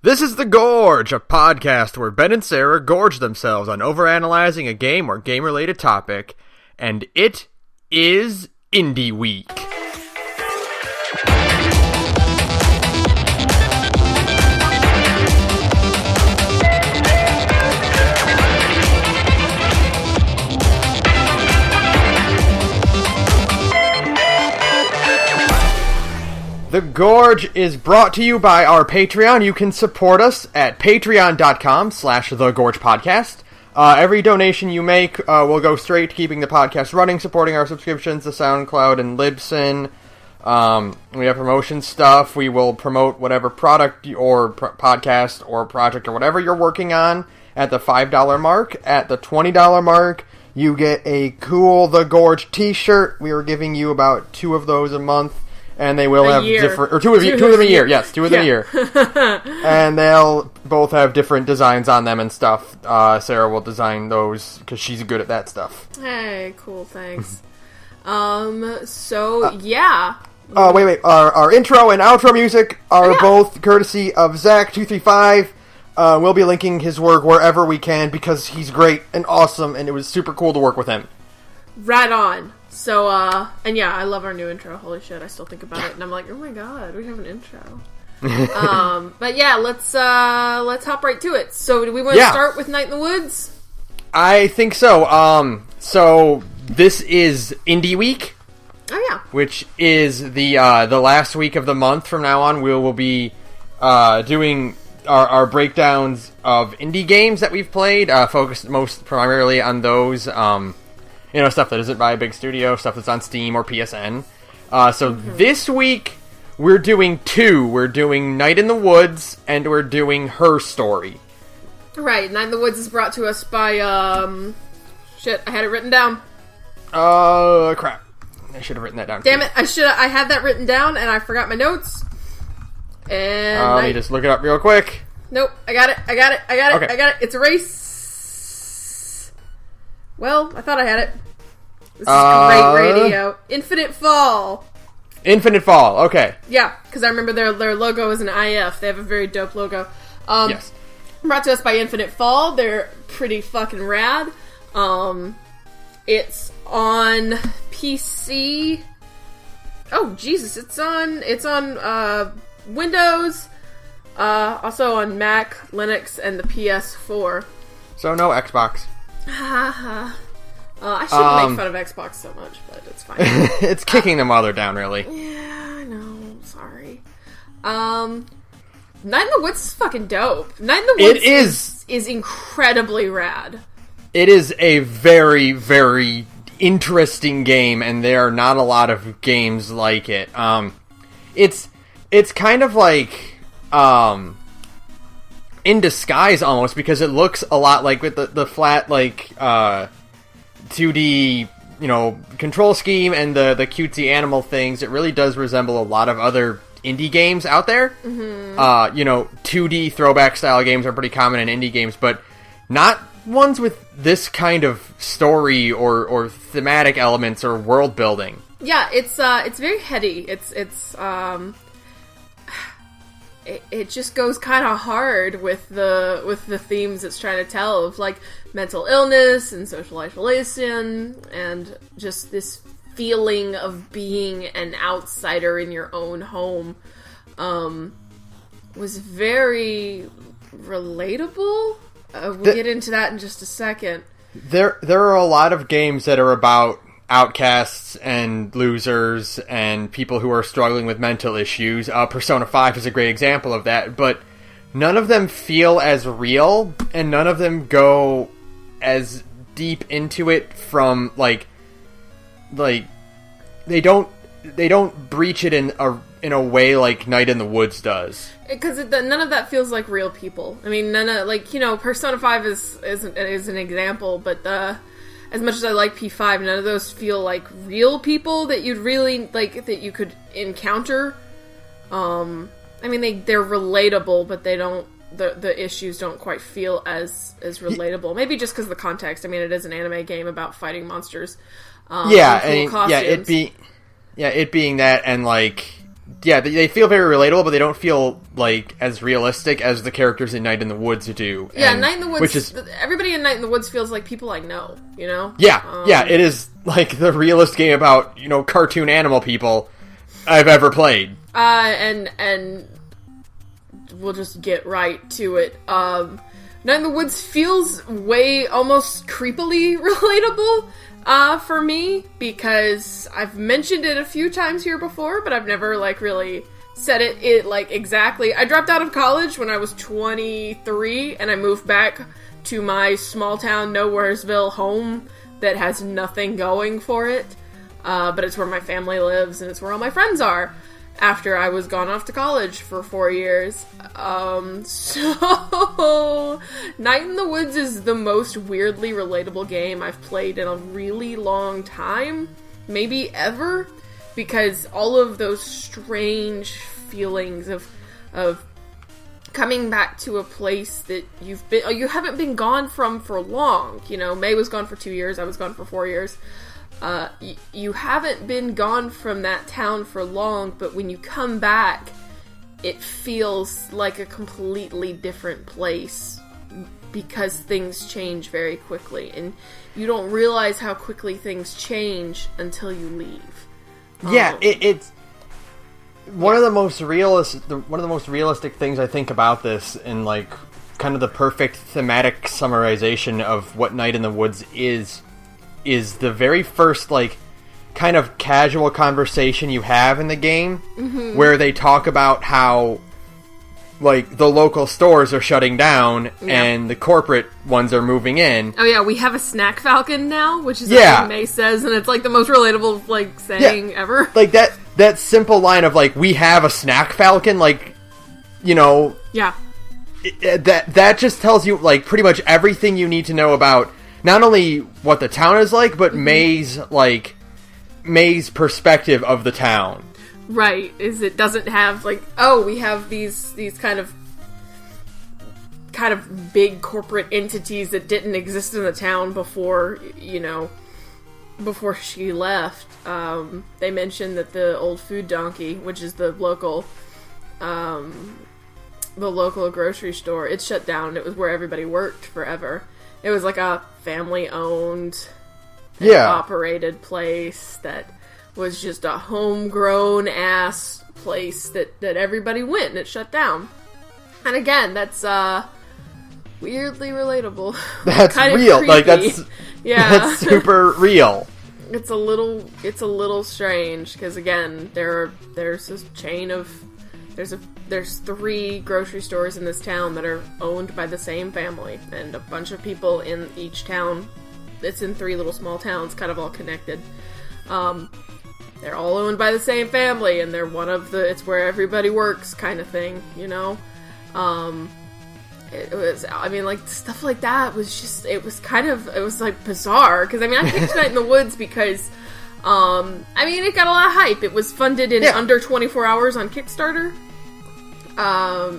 This is The Gorge, a podcast where Ben and Sara gorge themselves on overanalyzing a game or game-related topic, and it is Indie Week. The Gorge is brought to you by our Patreon. You can support us at patreon.com/thegorgepodcast. Every donation you make will go straight to keeping the podcast running, supporting our subscriptions to SoundCloud and Libsyn. We have promotion stuff. We will promote whatever product or podcast or project or whatever you're working on at the $5 mark. At the $20 mark, you get a cool The Gorge t-shirt. We are giving you about 2 of those a month. And they will have different, or two of them a year. Yes, 2 of them a year. And they'll both have different designs on them and stuff. Sara will design those because she's good at that stuff. Hey, cool, thanks. Wait. Our intro and outro music are both courtesy of Zach235. We'll be linking his work wherever we can because he's great and awesome, and it was super cool to work with him. Right on. So, and yeah, I love our new intro. Holy shit, I still think about it, and I'm like, oh my god, we have an intro. But yeah, let's hop right to it. So, do we want to start with Night in the Woods? I think so. So this is Indie Week. Oh yeah. Which is the last week of the month. From now on, we will be doing our breakdowns of indie games that we've played, focused most primarily on those. Stuff that isn't by a big studio, stuff that's on Steam or PSN. This week, we're doing 2. We're doing Night in the Woods, and we're doing Her Story. Right, Night in the Woods is brought to us by, shit, I had it written down. Crap. I should have written that down. Damn it, I had that written down, and I forgot my notes. And let me just look it up real quick. Nope, I got it. Okay. It's a race. Well, I thought I had it. This is great radio. Infinite Fall, okay. Yeah, because I remember their logo is an IF. They have a very dope logo. Yes. Brought to us by Infinite Fall. They're pretty fucking rad. It's on PC. Oh, Jesus. It's on Windows. Also on Mac, Linux, and the PS4. So no Xbox. I shouldn't make fun of Xbox so much, but it's fine. It's kicking them while they're down, really. Yeah, I know. Sorry. Night in the Woods is fucking dope. Night in the Woods is incredibly rad. It is a very, very interesting game, and there are not a lot of games like it. It's kind of like in disguise almost, because it looks a lot like with the flat 2D control scheme and the cutesy animal things. It really does resemble a lot of other indie games out there. 2D throwback style games are pretty common in indie games, but not ones with this kind of story or thematic elements or world building. Yeah, it's very heady. It just goes kind of hard with the themes it's trying to tell of like mental illness and social isolation and just this feeling of being an outsider in your own home. Was very relatable. We'll get into that in just a second. There are a lot of games that are about outcasts and losers and people who are struggling with mental issues. Persona 5 is a great example of that, but none of them feel as real, and none of them go as deep into it from like they don't breach it in a way like Night in the Woods does. Because none of that feels like real people. I mean, none of Persona 5 is an example, but as much as I like P5, none of those feel like real people that you'd really like that you could encounter. I mean, they're relatable, but they don't. The issues don't quite feel as relatable. Maybe just because of the context. I mean, it is an anime game about fighting monsters. It being that, and like yeah, they feel very relatable, but they don't feel like as realistic as the characters in Night in the Woods do. Yeah, and, Night in the Woods. Which is, everybody in Night in the Woods feels like people I know. You know? Yeah, yeah, it is like the realest game about cartoon animal people I've ever played. And we'll just get right to it. Night in the Woods feels way almost creepily relatable for me, because I've mentioned it a few times here before, but I've never really said it exactly. I dropped out of college when I was 23, and I moved back to my small town Nowheresville home that has nothing going for it, but it's where my family lives, and it's where all my friends are. After I was gone off to college for 4 years. So Night in the Woods is the most weirdly relatable game I've played in a really long time. Maybe ever. Because all of those strange feelings of coming back to a place that you haven't been gone from for long. May was gone for 2 years, I was gone for 4 years. You haven't been gone from that town for long, but when you come back, it feels like a completely different place because things change very quickly, and you don't realize how quickly things change until you leave. Yeah, it's one of the most realistic things I think about this, and kind of the perfect thematic summarization of what Night in the Woods is the very first, kind of casual conversation you have in the game, where they talk about how, the local stores are shutting down, and the corporate ones are moving in. Oh yeah, we have a snack falcon now, which is what May says, and it's, the most relatable, saying ever. That simple line of, we have a snack falcon, Yeah. That just tells you, pretty much everything you need to know about not only what the town is like, but May's perspective of the town. Right, it doesn't have, we have these kind of big corporate entities that didn't exist in the town before she left. They mentioned that the old food donkey, which is the local grocery store, it shut down. It was where everybody worked forever. It was a family-owned and operated place that was just a homegrown-ass place that everybody went, and it shut down. And again, that's weirdly relatable. That's kind real. Of creepy. That's super real. It's a little strange, because again, there's this chain of... There's 3 grocery stores in this town that are owned by the same family, and a bunch of people in each town. It's in 3 little small towns, kind of all connected. They're all owned by the same family, and they're it's where everybody works kind of thing, It was, stuff like that was just, it was bizarre, because, I picked Night in the Woods because, it got a lot of hype. It was funded in under 24 hours on Kickstarter.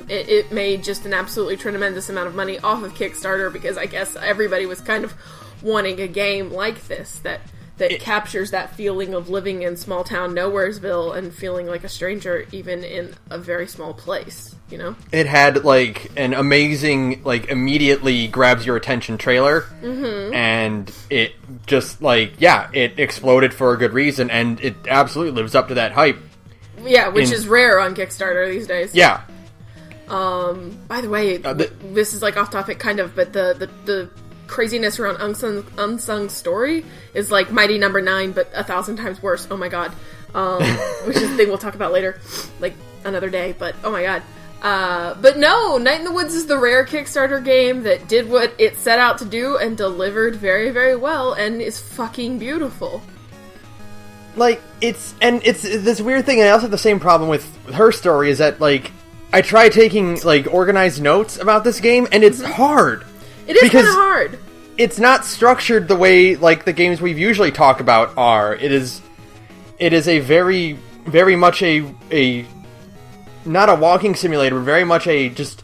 It made just an absolutely tremendous amount of money off of Kickstarter, because I guess everybody was kind of wanting a game like this that captures that feeling of living in small town Nowheresville and feeling like a stranger even in a very small place, It had, an amazing, immediately grabs your attention trailer, and it just, it exploded for a good reason, and it absolutely lives up to that hype. Yeah, which is rare on Kickstarter these days. Yeah. By the way, this is off topic kind of, but the craziness around Unsung Story is Mighty Number 9, but 1,000 times worse. Oh my god. Which is a thing we'll talk about later, another day, but oh my god. But no, Night in the Woods is the rare Kickstarter game that did what it set out to do and delivered very, very well, and is fucking beautiful. It's this weird thing, and I also have the same problem with her story, is that, I try taking, organized notes about this game, and it's hard. It is kind of hard. It's not structured the way, the games we've usually talked about are. It is a very, very much a not a walking simulator, but very much a just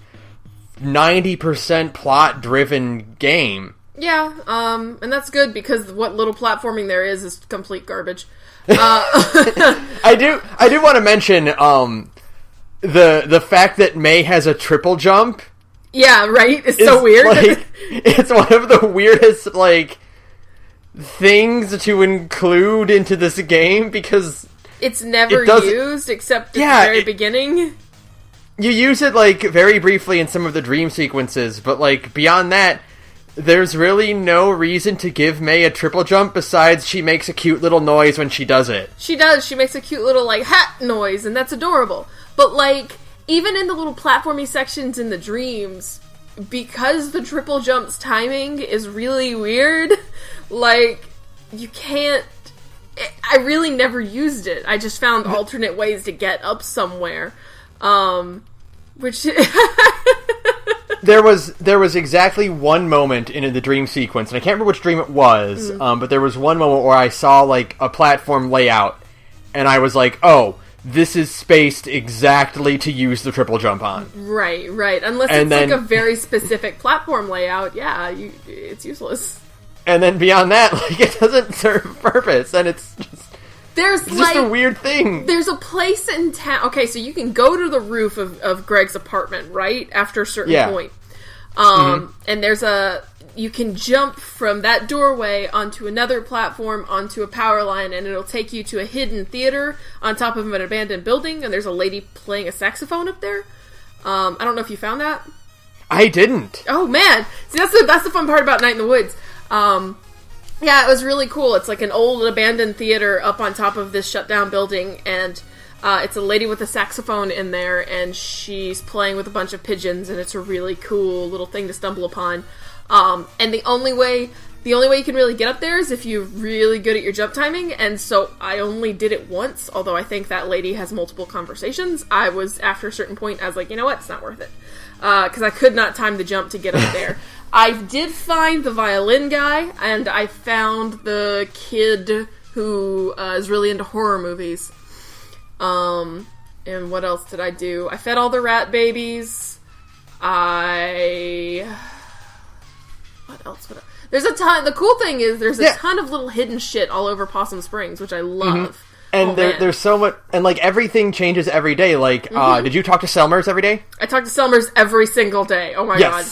90% plot-driven game. Yeah, and that's good, because what little platforming there is complete garbage. I do want to mention the fact that May has a triple jump. Yeah, right? It's so weird. Like, it's one of the weirdest, like, things to include into this game, because it's never used except at the very beginning. You use it, like, very briefly in some of the dream sequences, but, like, beyond that, there's really no reason to give May a triple jump besides she makes a cute little noise when she does it. She does. She makes a cute little, like, hat noise, and that's adorable. But, like, even in the little platformy sections in the dreams, because the triple jump's timing is really weird, like, you can't... I really never used it. I just found alternate ways to get up somewhere. Which... There was exactly one moment in the dream sequence, and I can't remember which dream it was, but there was one moment where I saw, like, a platform layout, and I was like, oh, this is spaced exactly to use the triple jump on. Right. Unless it's like a very specific platform layout, it's useless. And then beyond that, like, it doesn't serve a purpose, and it's just a weird thing. There's a place in town... Okay, so you can go to the roof of Greg's apartment, right? After a certain point. And there's you can jump from that doorway onto another platform, onto a power line, and it'll take you to a hidden theater on top of an abandoned building, and there's a lady playing a saxophone up there. I don't know if you found that. I didn't. Oh, man! See, that's the fun part about Night in the Woods. Yeah, it was really cool. It's like an old abandoned theater up on top of this shut down building, and it's a lady with a saxophone in there, and she's playing with a bunch of pigeons, and it's a really cool little thing to stumble upon. And the only way you can really get up there is if you're really good at your jump timing, and so I only did it once, although I think that lady has multiple conversations. I was, after a certain point, I was like, you know what, it's not worth it. Because I could not time the jump to get up there. I did find the violin guy, and I found the kid who is really into horror movies. And what else did I do? I fed all the rat babies. What else? There's a ton... The cool thing is there's a ton of little hidden shit all over Possum Springs, which I love. And there's so much... And, like, everything changes every day. Like, did you talk to Selmers every day? I talk to Selmers every single day. Oh my god.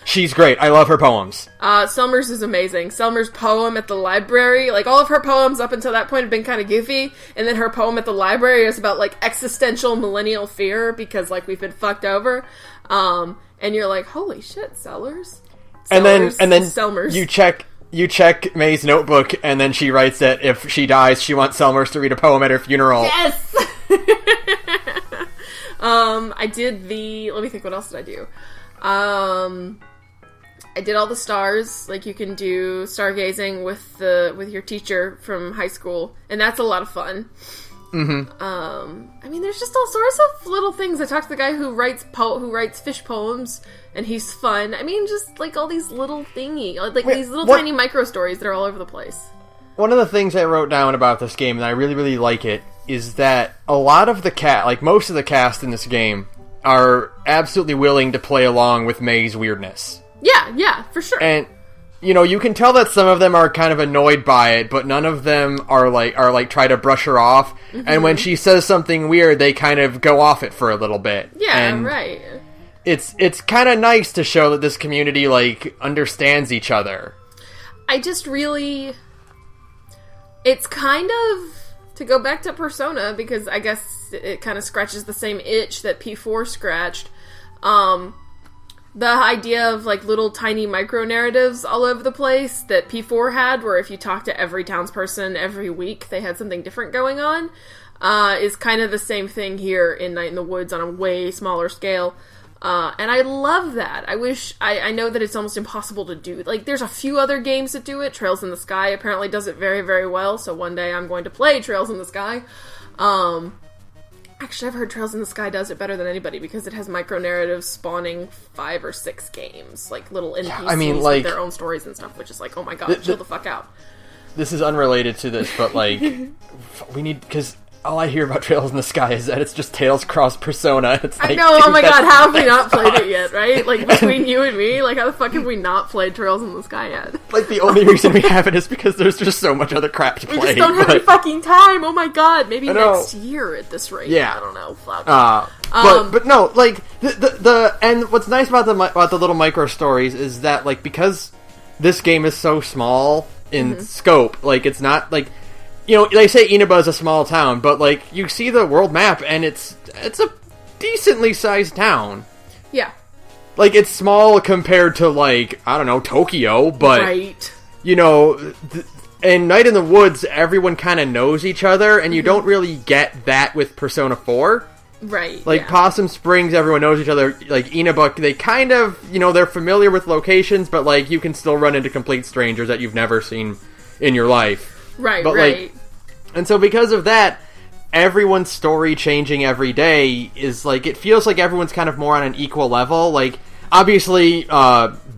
She's great. I love her poems. Selmers is amazing. Selmers' poem at the library, like, all of her poems up until that point have been kind of goofy, and then her poem at the library is about, like, existential millennial fear, because, like, we've been fucked over. And you're like, holy shit, Sellers. And then Selmers. You check May's notebook, and then she writes that if she dies, she wants Selmers to read a poem at her funeral. Yes! I did let me think, what else did I do? I did all the stars, like you can do stargazing with your teacher from high school, and that's a lot of fun. I mean, there's just all sorts of little things. I talked to the guy who writes fish poems, and he's fun. I mean, just like all these little these little tiny micro stories that are all over the place. One of the things I wrote down about this game, and I really, really like it, is that a lot of the most of the cast in this game are absolutely willing to play along with May's weirdness. Yeah, for sure. And you can tell that some of them are kind of annoyed by it, but none of them are try to brush her off. And when she says something weird, they kind of go off it for a little bit. Yeah, and right. It's kind of nice to show that this community understands each other. I just really... It's kind of... To go back to Persona, because I guess it kind of scratches the same itch that P4 scratched. The idea of, little tiny micro-narratives all over the place that P4 had, where if you talk to every townsperson every week, they had something different going on, is kind of the same thing here in Night in the Woods on a way smaller scale. And I love that. I know that it's almost impossible to do. There's a few other games that do it. Trails in the Sky apparently does it very, very well, so one day I'm going to play Trails in the Sky. Actually, I've heard Trails in the Sky does it better than anybody because it has micro-narratives spawning 5 or 6 games. Little NPCs with their own stories and stuff, which is oh my god, chill the fuck out. This is unrelated to this, but, we need... Because all I hear about Trails in the Sky is that it's just Tales cross Persona. It's like, I know, oh my god, how have we not played it yet, right? Like, between you and me, like, how the fuck have we not played Trails in the Sky yet? Like, the only reason we haven't is because there's just so much other crap to play. We just don't have any fucking time, oh my god, maybe next year at this rate. Yeah. I don't know, but no, like, and what's nice about the little micro stories is that, like, because this game is so small in scope, like, it's not, like, you know, they say Inaba is a small town, but, like, you see the world map, and it's a decently sized town. Yeah. Like, it's small compared to, like, I don't know, Tokyo, but, right. You know, in Night in the Woods, everyone kind of knows each other, and you don't really get that with Persona 4. Right, like, Possum Springs, everyone knows each other. Like, Inaba, they kind of, you know, they're familiar with locations, but, like, you can still run into complete strangers that you've never seen in your life. Right, but, right. Like, and so because of that, everyone's story changing every day is, like, it feels like everyone's kind of more on an equal level. Like, obviously,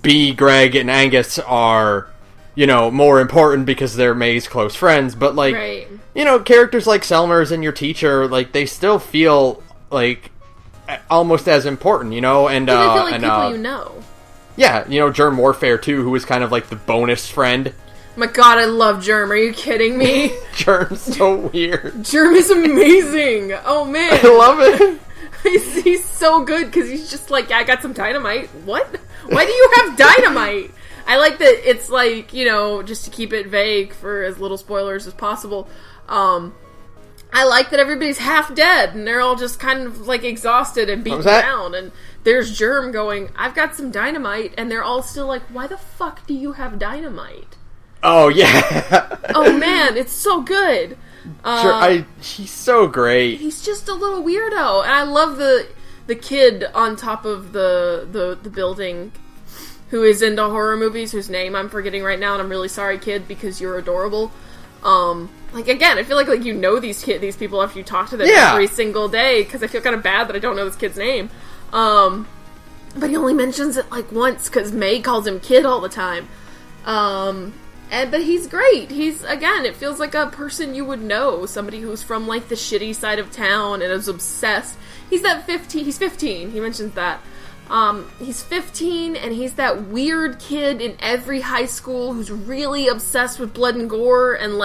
B, Greg, and Angus are, you know, more important because they're May's close friends, but, like, right. You know, characters like Selmer's and your teacher, like, they still feel, like, almost as important, you know? And, they feel like people you know. Yeah, you know, Germ Warfare, too, who is kind of, like, the bonus friend. My god, I love Germ. Are you kidding me? Germ's so weird. Germ is amazing. Oh, man. I love it. He's so good because he's just like, yeah, I got some dynamite. What? Why do you have dynamite? I like that it's like, you know, just to keep it vague for as little spoilers as possible. I like that everybody's half dead and they're all just kind of like exhausted and beaten down. And there's Germ going, I've got some dynamite. And they're all still like, why the fuck do you have dynamite? Oh, yeah. Oh, man, it's so good. He's so great. He's just a little weirdo. And I love the kid on top of the building who is into horror movies, whose name I'm forgetting right now, and I'm really sorry, kid, because you're adorable. Like, again, I feel like you know these people after you talk to them every single day, because I feel kind of bad that I don't know this kid's name. But he only mentions it, like, once, because May calls him kid all the time. But he's great. He's, again, it feels like a person you would know. Somebody who's from, like, the shitty side of town and is obsessed. He's 15. He mentions that. He's 15, and he's that weird kid in every high school who's really obsessed with blood and gore and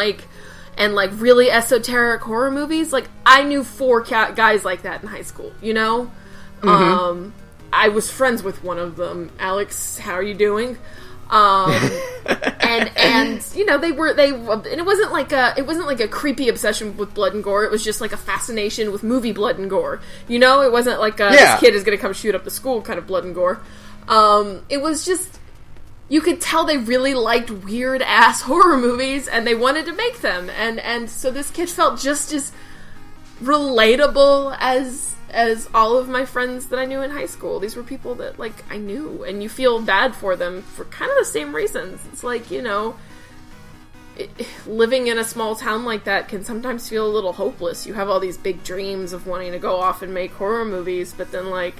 really esoteric horror movies. Like, I knew 4 guys like that in high school, you know? Mm-hmm. I was friends with one of them. Alex, how are you doing? And you know, and it wasn't like a creepy obsession with blood and gore. It was just like a fascination with movie blood and gore. You know, it wasn't like this kid is gonna come shoot up the school kind of blood and gore. It was just, you could tell they really liked weird ass horror movies and they wanted to make them. And so this kid felt just as relatable as all of my friends that I knew in high school. These were people that, like, I knew, and you feel bad for them for kind of the same reasons. It's like, you know, living in a small town like that can sometimes feel a little hopeless. You have all these big dreams of wanting to go off and make horror movies, but then, like,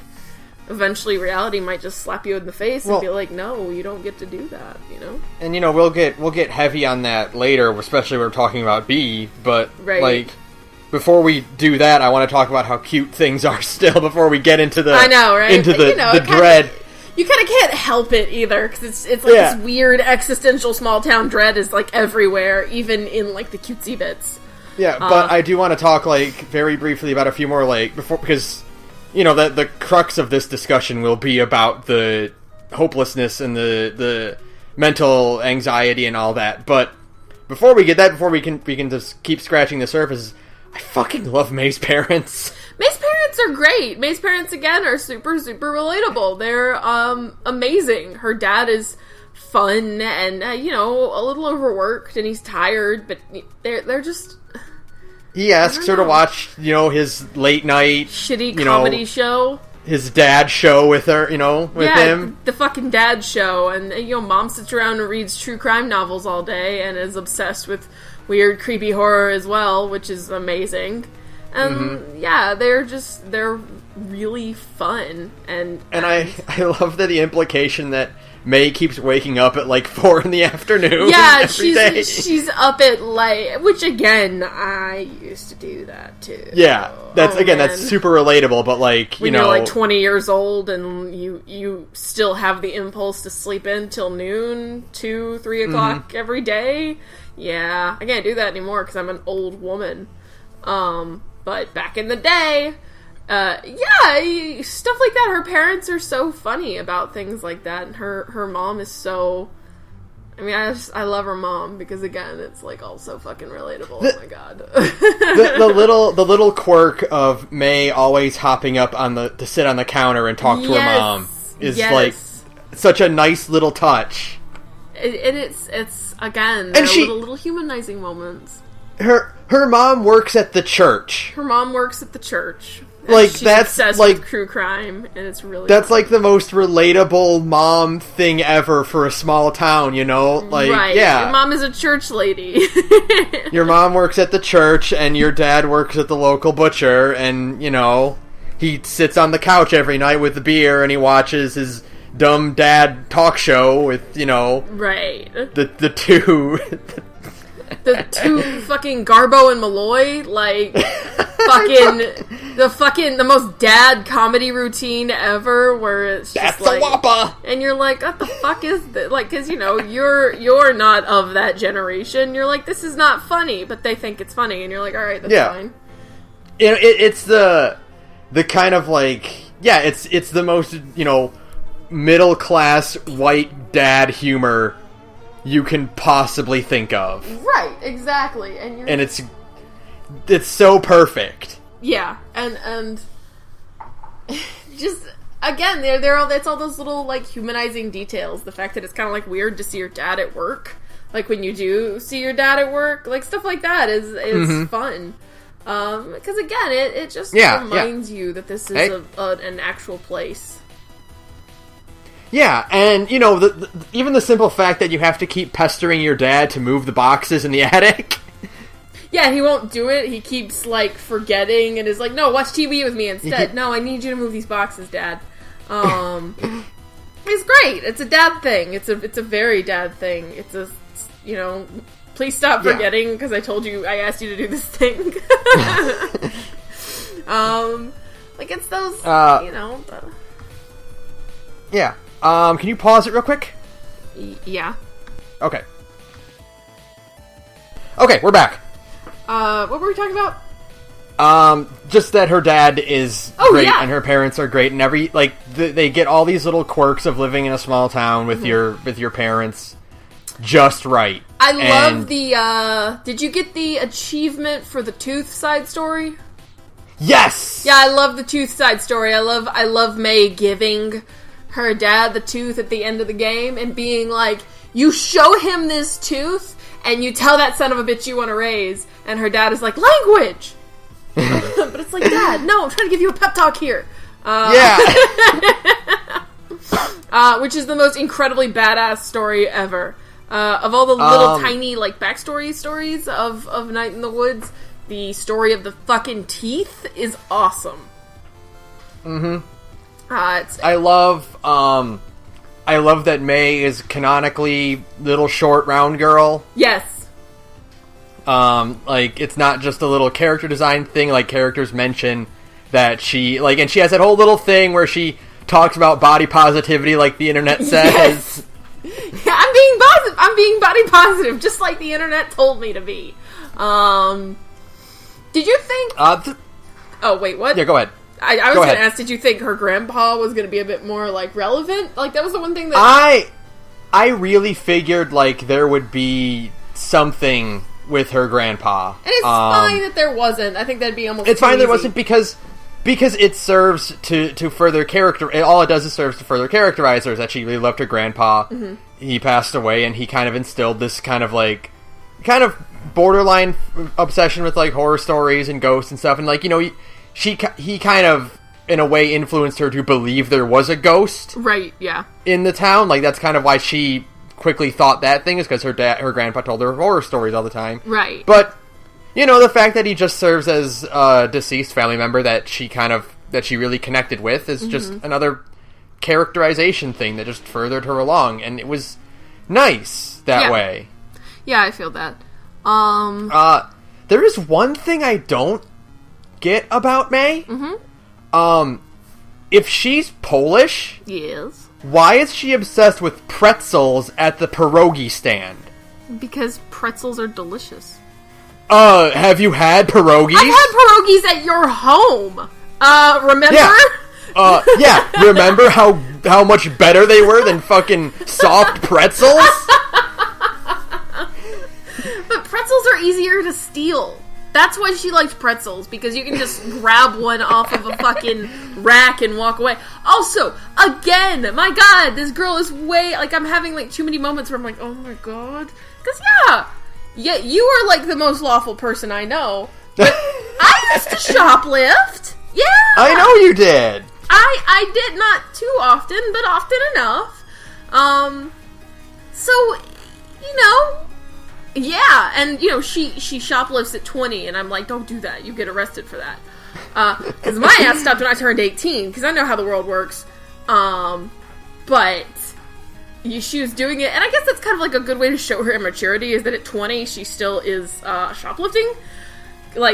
eventually reality might just slap you in the face and be like, no, you don't get to do that, you know? And, you know, we'll get heavy on that later, especially when we're talking about B, but, like, before we do that, I want to talk about how cute things are still before we get into the I know, right? Into the, you know, the dread. You kind of can't help it either, because it's like this weird existential small town dread is like everywhere, even in like the cutesy bits. Yeah, but I do want to talk like very briefly about a few more because you know the crux of this discussion will be about the hopelessness and the mental anxiety and all that. But before we can just keep scratching the surface. I fucking love May's parents. May's parents are great. May's parents, again, are super, super relatable. They're, amazing. Her dad is fun and, you know, a little overworked and he's tired, but they're just... He asks her to watch, you know, his late night... shitty comedy show. His dad show with her, you know, with him. The fucking dad show. And, you know, mom sits around and reads true crime novels all day and is obsessed with weird, creepy horror as well, which is amazing. And, they're really fun. And I love the implication that May keeps waking up at like 4 in the afternoon. Yeah, day. she's up at like, which again, I used to do that too. Yeah, that's super relatable. But like, when you're like 20 years old and you still have the impulse to sleep in till noon, 2, 3 o'clock every day. Yeah, I can't do that anymore because I'm an old woman. But back in the day. Yeah, stuff like that. Her parents are so funny about things like that, and her mom is so. I mean, I love her mom because again, it's like all so fucking relatable. Oh my god, the little quirk of May always hopping up to sit on the counter and talk to her mom is like such a nice little touch. It's again, and little humanizing moments. Her mom works at the church. Her mom works at the church. Like she's that's obsessed like with true crime, and it's really that's funny. like the most relatable mom thing ever for a small town, you know? Like, right. yeah, your mom is a church lady. Your mom works at the church, and your dad works at the local butcher, and you know he sits on the couch every night with the beer, and he watches his dumb dad talk show with right the two. The two fucking Garbo and Malloy, like, the most dad comedy routine ever, where it's just that's like, the wappa! And you're like, what the fuck is this? Like, cause you're not of that generation, you're like, this is not funny, but they think it's funny, and you're like, alright, that's fine. It's the kind of like, it's the most, middle class white dad humor you can possibly think of. Right, exactly. And it's so perfect. Yeah, and just again, they're all that's all those little like humanizing details. The fact that it's kind of like weird to see your dad at work, like when you do see your dad at work, like stuff like that is fun. Because again, it just reminds you that this is an actual place. Yeah, and, even the simple fact that you have to keep pestering your dad to move the boxes in the attic. Yeah, he won't do it. He keeps, like, forgetting and is like, no, watch TV with me instead. No, I need you to move these boxes, Dad. It's great. It's a dad thing. It's a very dad thing. It's a, please stop forgetting because I asked you to do this thing. Like, it's those, Yeah. Can you pause it real quick? Yeah. Okay. Okay, we're back. What were we talking about? Just that her dad is great and her parents are great and they get all these little quirks of living in a small town with your parents just right. I love the, did you get the achievement for the tooth side story? Yes! Yeah, I love the tooth side story. I love May giving her dad the tooth at the end of the game and being like, you show him this tooth and you tell that son of a bitch you want to raise, and her dad is like, language! But it's like, Dad, no, I'm trying to give you a pep talk here. Which is the most incredibly badass story ever. Of all the little tiny, like, backstory stories of Night in the Woods, the story of the fucking teeth is awesome. Mm-hmm. I love that May is canonically little short round girl. Yes. Like, it's not just a little character design thing, like, characters mention that she, like, and she has that whole little thing where she talks about body positivity like the internet says. Yes. Yeah, I'm being positive. I'm being body positive, just like the internet told me to be. Did you think... oh, wait, what? Yeah, go ahead. I was going to ask, did you think her grandpa was going to be a bit more, like, relevant? Like, that was the one thing that... I really figured, like, there would be something with her grandpa. And it's fine that there wasn't. I think that'd be almost It's fine easy. there wasn't because it serves to further character... All it does is serves to further characterize her, that she really loved her grandpa. Mm-hmm. He passed away, and he kind of instilled this kind of borderline obsession with, like, horror stories and ghosts and stuff. And, like, he kind of, in a way, influenced her to believe there was a ghost. Right, yeah. In the town. Like, that's kind of why she quickly thought that thing, is because her grandpa told her horror stories all the time. Right. But, the fact that he just serves as a deceased family member that she really connected with is just another characterization thing that just furthered her along, and it was nice that way. Yeah, I feel that. There is one thing I don't get about May. Mm-hmm. If she's Polish, yes, why is she obsessed with pretzels at the pierogi stand? Because pretzels are delicious. Have you had pierogies? I've had pierogies at your home. Remember? Yeah. Remember how much better they were than fucking soft pretzels? But pretzels are easier to steal. That's why she likes pretzels, because you can just grab one off of a fucking rack and walk away. Also, again, my god, this girl is I'm having, too many moments where I'm like, oh my god. Because, yeah, you are, the most lawful person I know. But I used to shoplift. Yeah. I know you did. I did not too often, but often enough. So, yeah, and, she shoplifts at 20, and I'm like, don't do that. You get arrested for that. Because my ass stopped when I turned 18, because I know how the world works. But she was doing it, and I guess that's kind of, a good way to show her immaturity, is that at 20, she still is shoplifting,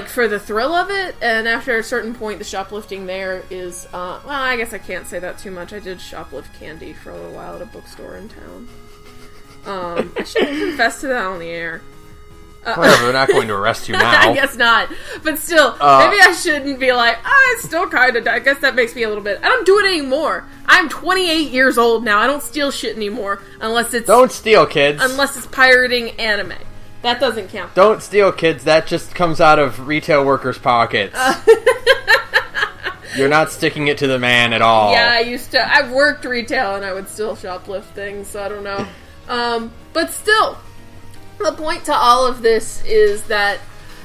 for the thrill of it, and after a certain point, the shoplifting there is, well, I guess I can't say that too much. I did shoplift candy for a little while at a bookstore in town. I shouldn't confess to that on the air. Whatever, they're not going to arrest you now. I guess not. But still, maybe I shouldn't be it's still kind of... I guess that makes me a little bit... I don't do it anymore. I'm 28 years old now. I don't steal shit anymore unless it's... Don't steal, kids. Unless it's pirating anime. That doesn't count. Don't steal, kids. That just comes out of retail workers' pockets. You're not sticking it to the man at all. Yeah, I worked retail and I would still shoplift things, so I don't know. But still, the point to all of this is that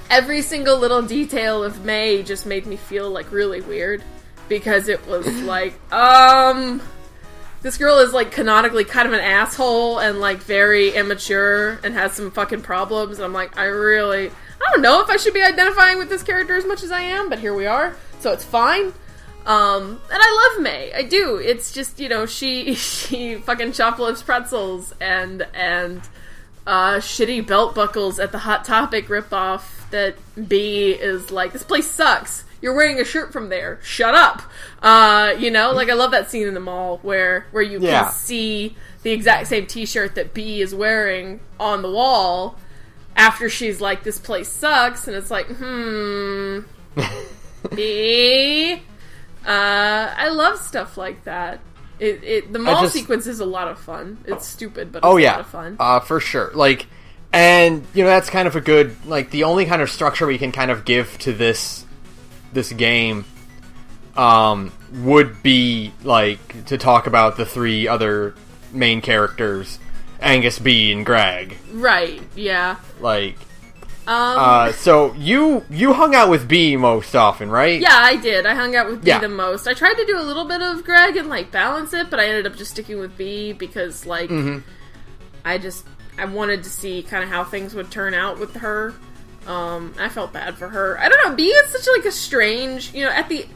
every single little detail of May just made me feel, really weird. Because it was this girl is, canonically kind of an asshole and, very immature and has some fucking problems. And I'm like, I don't know if I should be identifying with this character as much as I am, but here we are. So it's fine. And I love May. I do. It's just, she fucking shoplifts pretzels and shitty belt buckles at the Hot Topic ripoff that B is like, this place sucks. You're wearing a shirt from there. Shut up. I love that scene in the mall where you can see the exact same t-shirt that B is wearing on the wall after she's like, this place sucks. And it's like, B... I love stuff like that. The mall sequence is a lot of fun. It's stupid, but it's a lot of fun. For sure. And, that's kind of a good, the only kind of structure we can kind of give to this game, would be, to talk about the three other main characters, Angus, B, and Greg. Right, yeah. So you hung out with B most often, right? Yeah, I did. I hung out with B the most. I tried to do a little bit of Greg and balance it, but I ended up just sticking with B because I wanted to see kind of how things would turn out with her. I felt bad for her. I don't know. B is such a strange. At the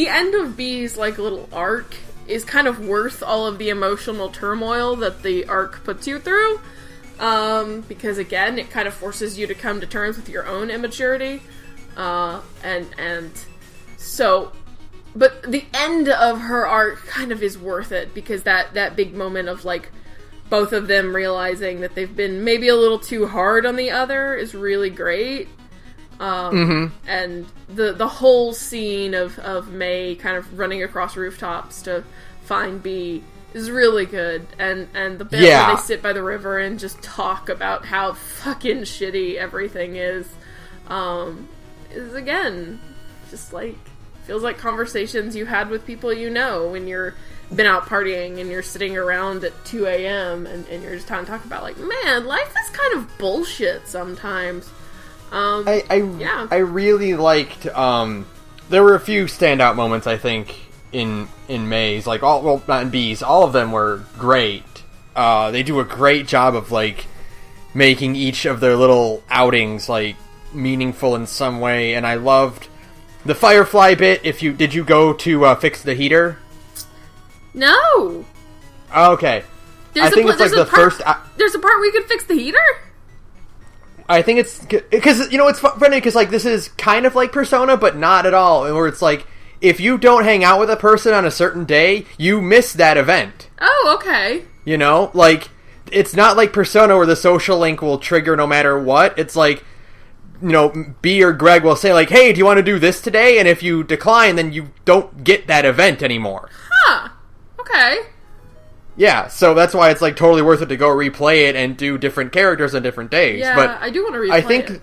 end of B's little arc is kind of worth all of the emotional turmoil that the arc puts you through. Because again, it kind of forces you to come to terms with your own immaturity. And so, but the end of her arc kind of is worth it because that big moment of both of them realizing that they've been maybe a little too hard on the other is really great. And the whole scene of May kind of running across rooftops to find B is really good, and the bit where they sit by the river and just talk about how fucking shitty everything is again, just feels like conversations you had with people when you're been out partying and you're sitting around at 2 a.m. and you're just talking about man, life is kind of bullshit sometimes. I really liked, there were a few standout moments, I think, in May's, not in B's, all of them were great. They do a great job of, making each of their little outings, meaningful in some way, and I loved the Firefly bit. Did you go to fix the heater? No. Okay. There's There's a part where you could fix the heater? I think it's... Because, it's funny, because, this is kind of like Persona, but not at all. Where it's if you don't hang out with a person on a certain day, you miss that event. Oh, okay. It's not like Persona where the social link will trigger no matter what. It's B or Greg will say, hey, do you want to do this today? And if you decline, then you don't get that event anymore. Huh. Okay. Yeah, so that's why it's, totally worth it to go replay it and do different characters on different days. Yeah, but I do want to replay it.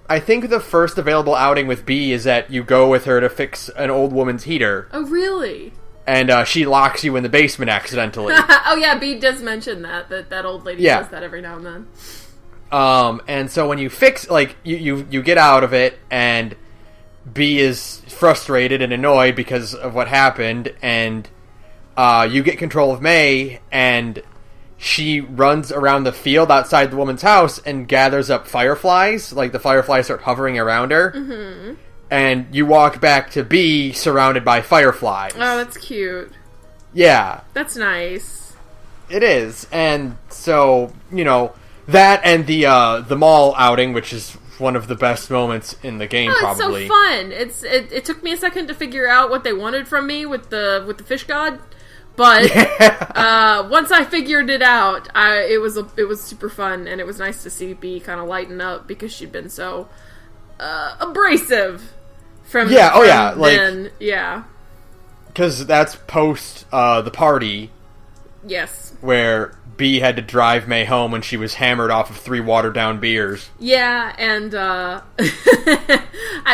I think the first available outing with B is that you go with her to fix an old woman's heater. Oh, really? And she locks you in the basement accidentally. Oh, yeah, B does mention that old lady does that every now and then. And so when you fix, you get out of it, and B is frustrated and annoyed because of what happened, and you get control of May, and she runs around the field outside the woman's house and gathers up fireflies. The fireflies start hovering around her. Mm-hmm. And you walk back to B surrounded by fireflies. Oh, that's cute. Yeah. That's nice. It is. And so, that and the mall outing, which is one of the best moments in the game, probably. It's so fun. It took me a second to figure out what they wanted from me with the fish god. But once I figured it out, it was super fun, and it was nice to see B kind of lighten up because she'd been so abrasive from then. Yeah, because that's post the party. Yes, where B had to drive May home when she was hammered off of 3 watered down beers. Yeah, and I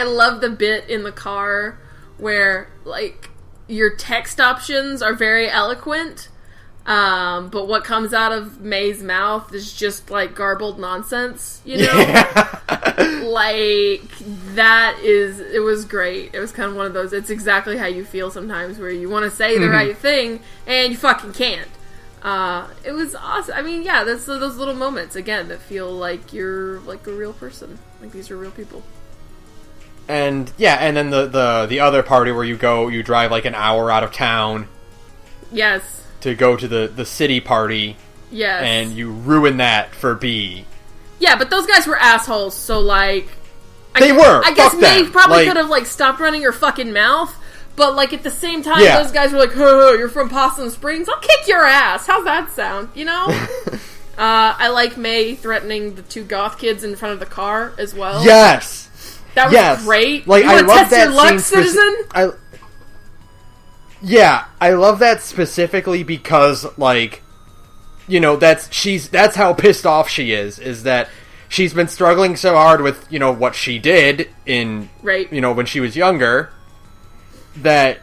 love the bit in the car where your text options are very eloquent, but what comes out of May's mouth is just garbled nonsense, Yeah. It was great. It was kind of one of those, it's exactly how you feel sometimes, where you want to say the right thing and you fucking can't. It was awesome. I mean, yeah, that's those little moments, again, that feel like you're a real person. These are real people. And yeah, and then the other party where you drive an hour out of town. Yes. To go to the city party. Yes. And you ruin that for B. Yeah, but those guys were assholes, so they were. I guess May them. probably could have stopped running her fucking mouth, but at the same time, those guys were oh, you're from Possum Springs, I'll kick your ass. How's that sound? I like May threatening the 2 goth kids in front of the car as well. Yes. That was great. I love test that your luck, scene citizen? I love that specifically because that's how pissed off she is that she's been struggling so hard with what she did in when she was younger, but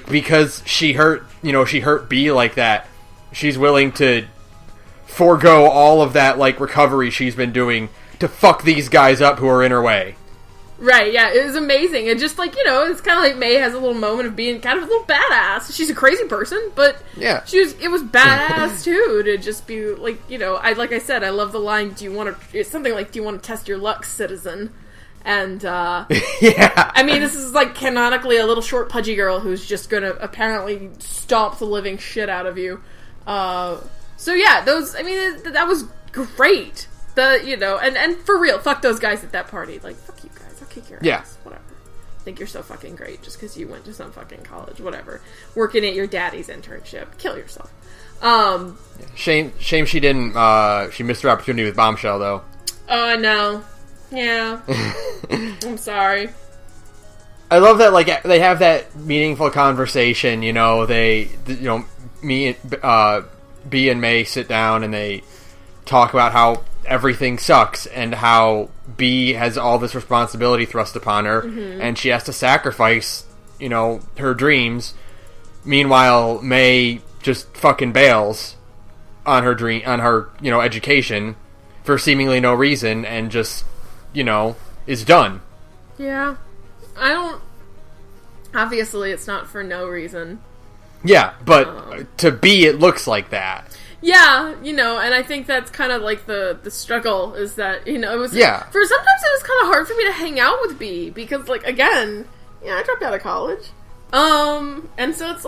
because she hurt B like that, she's willing to forego all of that recovery she's been doing to fuck these guys up who are in her way. Right, yeah, it was amazing. And just it's kind of May has a little moment of being kind of a little badass. She's a crazy person, but yeah, it was badass too to just be I said, I love the line, it's something do you want to test your luck, citizen? And yeah, I mean, this is canonically a little short pudgy girl who's just gonna apparently stomp the living shit out of you. So yeah, that was great. And for real, fuck those guys at that party. Fuck you guys, I'll kick your ass. Whatever. Think you're so fucking great just because you went to some fucking college, whatever. Working at your daddy's internship. Kill yourself. Shame she didn't, she missed her opportunity with Bombshell, though. Oh, I know. Yeah. I'm sorry. I love that, they have that meaningful conversation, B and May sit down and they talk about how everything sucks and how B has all this responsibility thrust upon her, and she has to sacrifice, her dreams. Meanwhile, May just fucking bails on her education for seemingly no reason and just, is done. Yeah. Obviously, it's not for no reason. Yeah, but to B, it looks like that. Yeah, and I think that's kind of the struggle is that, it was... Yeah. For sometimes it was kind of hard for me to hang out with B because, again, I dropped out of college. And so it's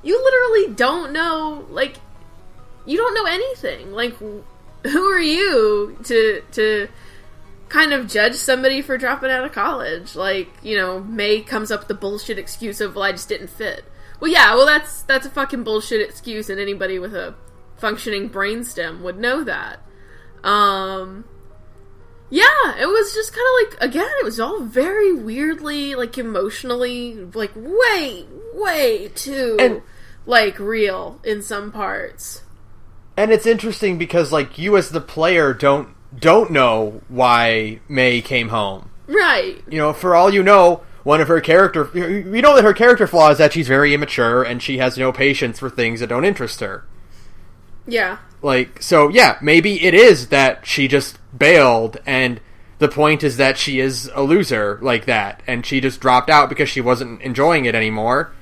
you literally don't know, like, you don't know anything. Like, who are you to kind of judge somebody for dropping out of college? Like, you know, May comes up with the bullshit excuse of, well, I just didn't fit. Well, yeah, well, that's a fucking bullshit excuse, and anybody with a functioning brainstem would know that. Yeah, it was just kind of like, again, it was all very weirdly, like, emotionally, like, way too, like, real in some parts. And it's interesting because, like, you as the player don't know why May came home. Right. You know, for all you know, one of her character... You know that her character flaw is that she's very immature and she has no patience for things that don't interest her. Yeah. Like, so, yeah, maybe it is that she just bailed, and the point is that she is a loser like that, and she just dropped out because she wasn't enjoying it anymore.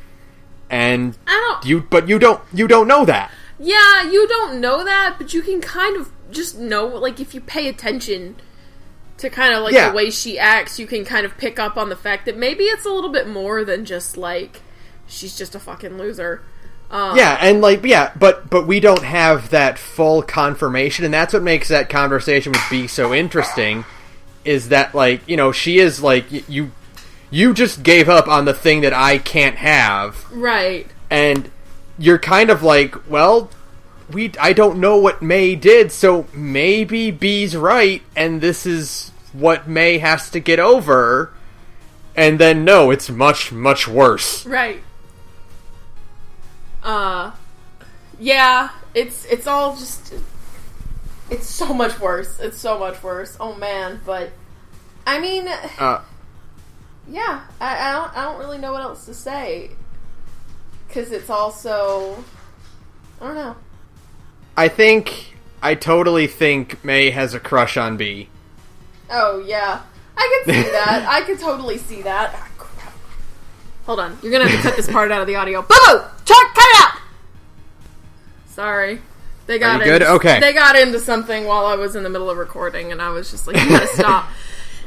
And you don't know that. Yeah, you don't know that, but you can kind of just know, like, if you pay attention to kind of, like, the way she acts, you can kind of pick up on the fact that maybe it's a little bit more than just, like, she's just a fucking loser. But we don't have that full confirmation, and that's what makes that conversation with B so interesting, is that, like, you know, she is, like, you just gave up on the thing that I can't have. Right. And you're kind of like, well, I don't know what May did, so maybe B's right, and this is what May has to get over. And then, no, it's much, much worse. Right. Yeah, it's all just, it's so much worse. It's so much worse. Oh man, but, I mean, yeah, I don't really know what else to say, because it's also, I don't know. I totally think May has a crush on B. Oh, yeah. I could see that. I could totally see that. Ah, crap. Hold on. You're gonna have to cut this part out of the audio. Boo-boo! Chuck, cut it out! Sorry. They got Are you good? Okay. They got into something while I was in the middle of recording, and I was just like, you gotta stop.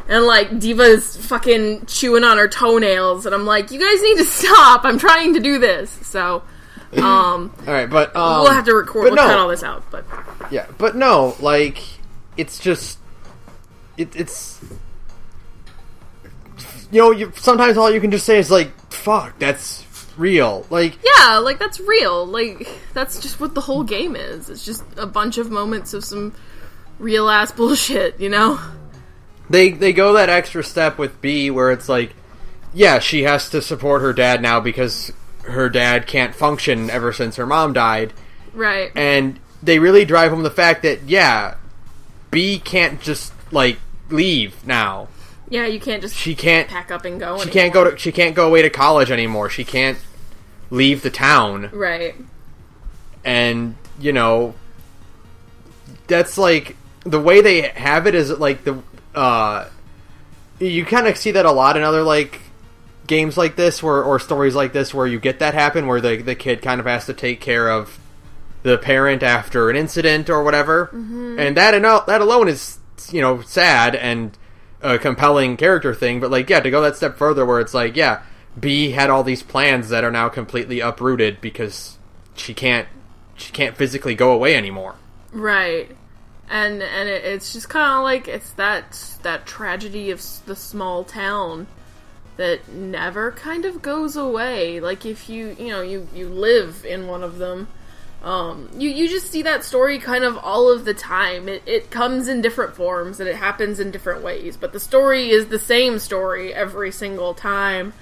And, like, Diva's fucking chewing on her toenails, and I'm like, you guys need to stop. I'm trying to do this. So, alright, but, we'll have to record, we'll cut all this out, but. Yeah, but no, like, it's just, it's, you know, sometimes all you can just say is, like, fuck, that's real. Like, yeah, like, that's real. Like, that's just what the whole game is. It's just a bunch of moments of some real-ass bullshit, you know? They go that extra step with B where it's like, yeah, she has to support her dad now because her dad can't function ever since her mom died. Right. And they really drive home the fact that, yeah, B can't just, like, leave now. Yeah, you can't just pack up and go anymore. She can't go away to college anymore. She can't leave the town. Right. And, you know, that's, like, the way they have it is, like, you kind of see that a lot in other, like, games like this, or stories like this, where you get that happen, where the kid kind of has to take care of the parent after an incident or whatever. Mm-hmm. And that alone is, you know, sad and a compelling character thing, but, like, yeah, to go that step further where it's like, yeah, B had all these plans that are now completely uprooted because she can't physically go away anymore. Right. And it's just kind of like, it's that tragedy of the small town that never kind of goes away. Like, if you live in one of them, you just see that story kind of all of the time. It comes in different forms and it happens in different ways, but the story is the same story every single time.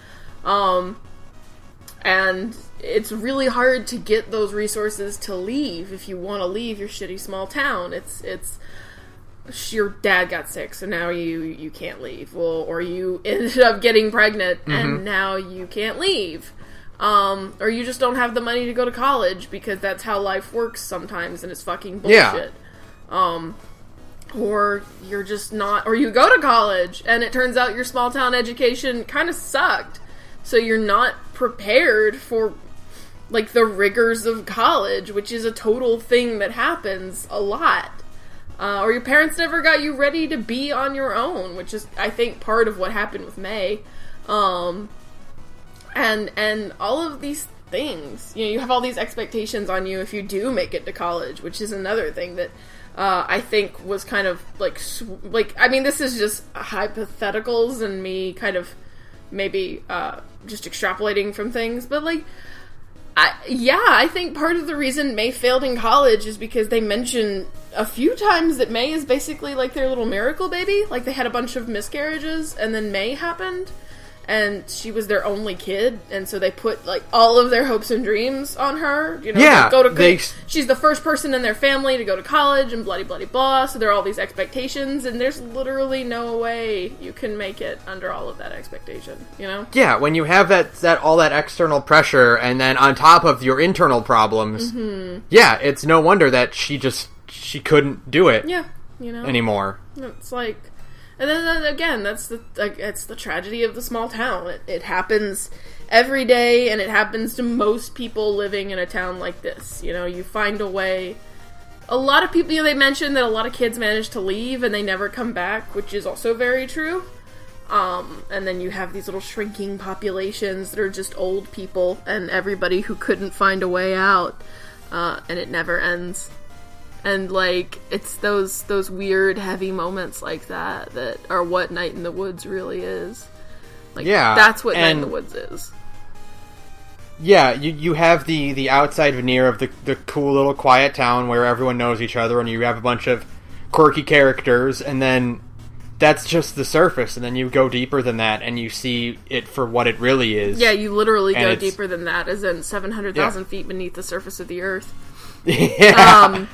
And it's really hard to get those resources to leave if you want to leave your shitty small town. It's your dad got sick, so now you can't leave. Well, or you ended up getting pregnant, and now you can't leave. Or you just don't have the money to go to college because that's how life works sometimes, and it's fucking bullshit. Yeah. Or you're just not, or you go to college, and it turns out your small town education kind of sucked. So you're not prepared for, like, the rigors of college, which is a total thing that happens a lot. Or your parents never got you ready to be on your own, which is, I think, part of what happened with May. And all of these things. You know, you have all these expectations on you if you do make it to college, which is another thing that I think was kind of like, I mean, this is just hypotheticals and me kind of maybe just extrapolating from things, but like, I think part of the reason May failed in college is because they mention a few times that May is basically like their little miracle baby. Like, they had a bunch of miscarriages, and then May happened, and she was their only kid, and so they put, like, all of their hopes and dreams on her. You know, yeah, she's the first person in their family to go to college, and bloody, bloody, blah, so there are all these expectations, and there's literally no way you can make it under all of that expectation, you know? Yeah, when you have that all that external pressure, and then on top of your internal problems, yeah, it's no wonder that she couldn't do it anymore. It's like... And then again, it's the tragedy of the small town. It happens every day, and it happens to most people living in a town like this. You know, you find a way. A lot of people, you know, they mentioned that a lot of kids manage to leave and they never come back, which is also very true. And then you have these little shrinking populations that are just old people and everybody who couldn't find a way out, and it never ends. And, like, it's those weird, heavy moments like that are what Night in the Woods really is. Like, yeah, that's what Night in the Woods is. Yeah, you have the outside veneer of the cool little quiet town where everyone knows each other, and you have a bunch of quirky characters, and then that's just the surface, and then you go deeper than that, and you see it for what it really is. Yeah, you literally go deeper than that, as in 700,000 feet beneath the surface of the earth. Yeah.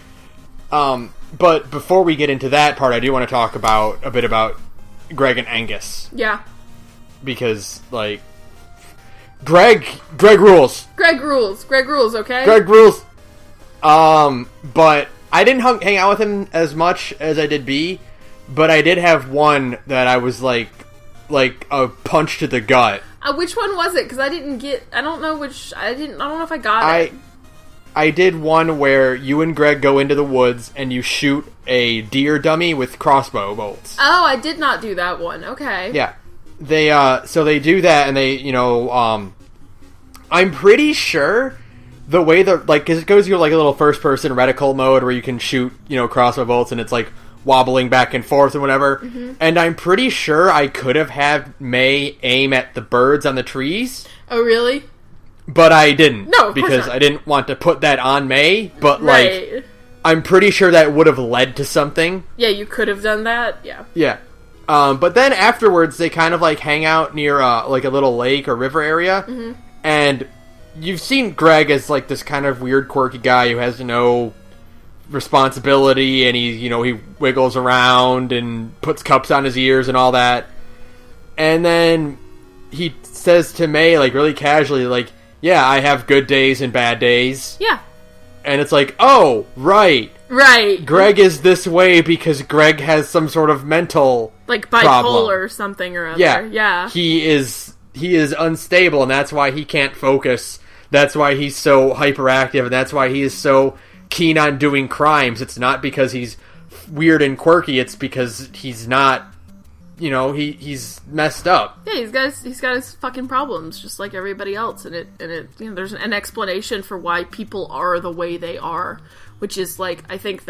But before we get into that part, I do want to talk a bit about Greg and Angus. Yeah. Because, like, Greg rules. Greg rules, okay? Greg rules. But I didn't hang out with him as much as I did B, but I did have one that I was like a punch to the gut. Which one was it? Because I don't know if I got it. I did one where you and Greg go into the woods and you shoot a deer dummy with crossbow bolts. Oh, I did not do that one. Okay. Yeah. So they do that, and they, you know, I'm pretty sure the way because it goes through like a little first person reticle mode where you can shoot, you know, crossbow bolts, and it's like wobbling back and forth and whatever. Mm-hmm. And I'm pretty sure I could have had May aim at the birds on the trees. Oh, really? But I didn't. No, because not. I didn't want to put that on May. But right. like, I'm pretty sure that would have led to something. Yeah, you could have done that. Yeah. Yeah. But then afterwards, they kind of like hang out near like a little lake or river area, and you've seen Greg as like this kind of weird, quirky guy who has no responsibility, and he wiggles around and puts cups on his ears and all that. And then he says to May, like really casually, like, "Yeah, I have good days and bad days." Yeah. And it's like, oh, right. Right. Greg is this way because Greg has some sort of mental like bipolar problem. Or something or other. Yeah. He is unstable, and that's why he can't focus. That's why he's so hyperactive, and that's why he is so keen on doing crimes. It's not because he's weird and quirky, it's because he's not, he's messed up. Yeah, he's got his fucking problems, just like everybody else, and there's an explanation for why people are the way they are, which is like, I think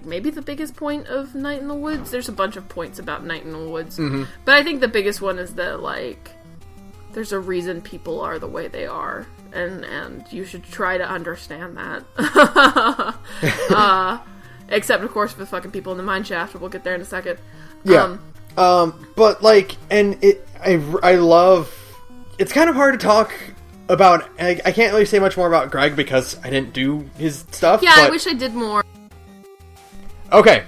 maybe the biggest point of Night in the Woods. There's a bunch of points about Night in the Woods, but I think the biggest one is that like, there's a reason people are the way they are, and you should try to understand that. Except of course for the fucking people in the mine shaft, we'll get there in a second. Yeah. But like, and I love. It's kind of hard to talk about. I can't really say much more about Greg because I didn't do his stuff. Yeah, but... I wish I did more. Okay,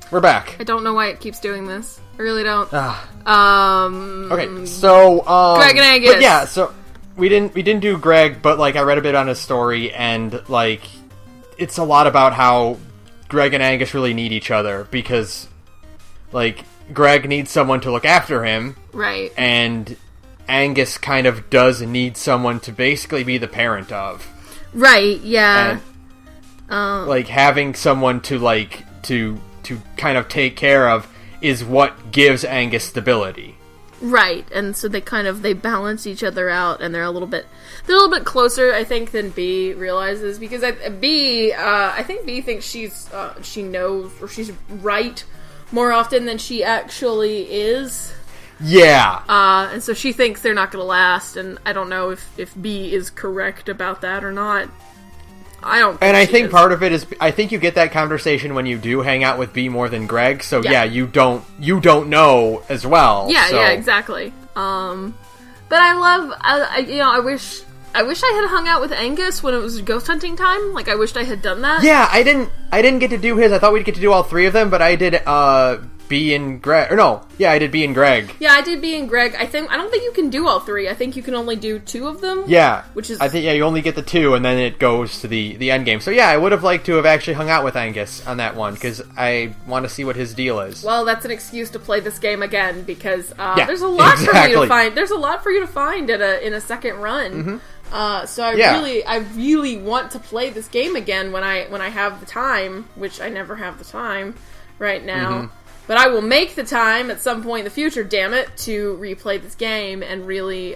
we're back. I don't know why it keeps doing this. I really don't. Okay, so Greg and Angus. But yeah, so we didn't do Greg, but like I read a bit on his story, and like it's a lot about how Greg and Angus really need each other because like Greg needs someone to look after him, right? And Angus kind of does need someone to basically be the parent of, right? Yeah, and, like having someone to to kind of take care of is what gives Angus stability. Right, and so they balance each other out, and they're a little bit closer, I think, than B realizes, because I think B thinks she knows, or she's right more often than she actually is. Yeah. And so she thinks they're not going to last, and I don't know if B is correct about that or not. I don't think And I she think is. part of it is, I think you get that conversation when you do hang out with B more than Greg, so yeah, you don't know as well. Yeah, so. yeah, exactly. But I wish I had hung out with Angus when it was ghost hunting time. Like, I wished I had done that. Yeah, I didn't get to do his. I thought we'd get to do all three of them, but I did B and Greg. Or no, yeah, I did B and Greg. Yeah, I did B and Greg. I don't think you can do all three. I think you can only do two of them. Yeah, which is I think you only get the two, and then it goes to the end game. So yeah, I would have liked to have actually hung out with Angus on that one because I want to see what his deal is. Well, that's an excuse to play this game again because there's a lot for you to find. There's a lot for you to find in a second run. Mm-hmm. So I really want to play this game again when I have the time, which I never have the time right now. Mm-hmm. But I will make the time at some point in the future, damn it, to replay this game and really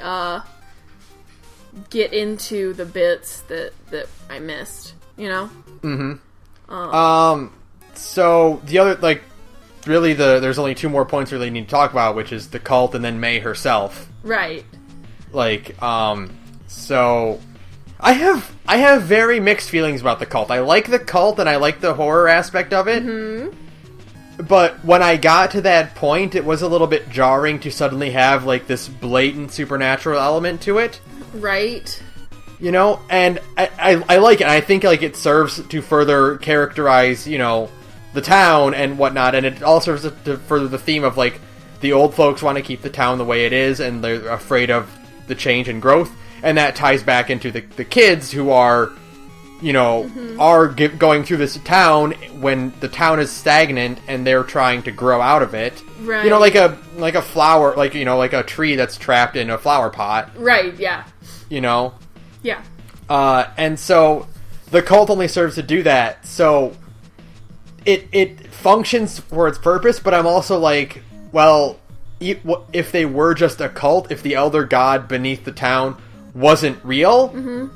get into the bits that I missed, you know? Mm-hmm. So the other, really there's only two more points we really need to talk about, which is the cult and then May herself. Right. So I have very mixed feelings about the cult. I like the cult and I like the horror aspect of it. Mm-hmm. But when I got to that point, it was a little bit jarring to suddenly have, this blatant supernatural element to it. Right. You know? And I like it. I think, it serves to further characterize, the town and whatnot. And it all serves to further the theme of, the old folks want to keep the town the way it is, and they're afraid of the change and growth. And that ties back into the kids who are... going through this town when the town is stagnant and they're trying to grow out of it. Right. Like a flower, like a tree that's trapped in a flower pot. Right, yeah. Yeah. And so the cult only serves to do that. So it functions for its purpose, but I'm also if they were just a cult, if the elder god beneath the town wasn't real... Mm-hmm.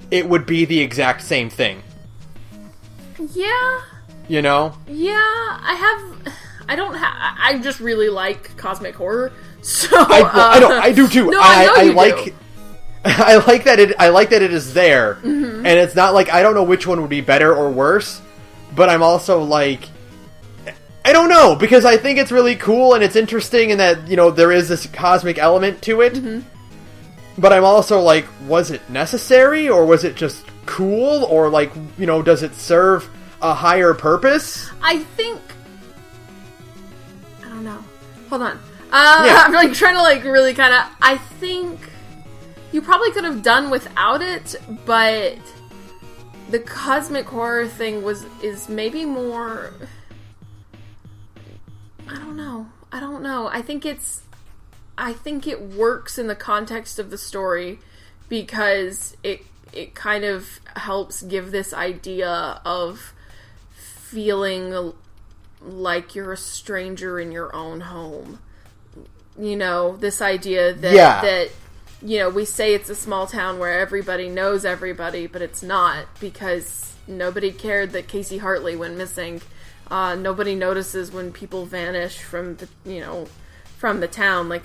It would be the exact same thing. Yeah. Yeah, I just really like cosmic horror. So I do too. No, I like that it is there. Mm-hmm. And it's not I don't know which one would be better or worse, but I'm also I don't know, because I think it's really cool and it's interesting and that, there is this cosmic element to it. Mm-hmm. But I'm also was it necessary, or was it just cool, or does it serve a higher purpose? I don't know. Hold on. I'm trying to really kind of. I think you probably could have done without it, but the cosmic horror thing is maybe more. I don't know. I think it works in the context of the story because it kind of helps give this idea of feeling like you're a stranger in your own home. This idea that we say it's a small town where everybody knows everybody, but it's not, because nobody cared that Casey Hartley went missing. Nobody notices when people vanish from the, from the town, the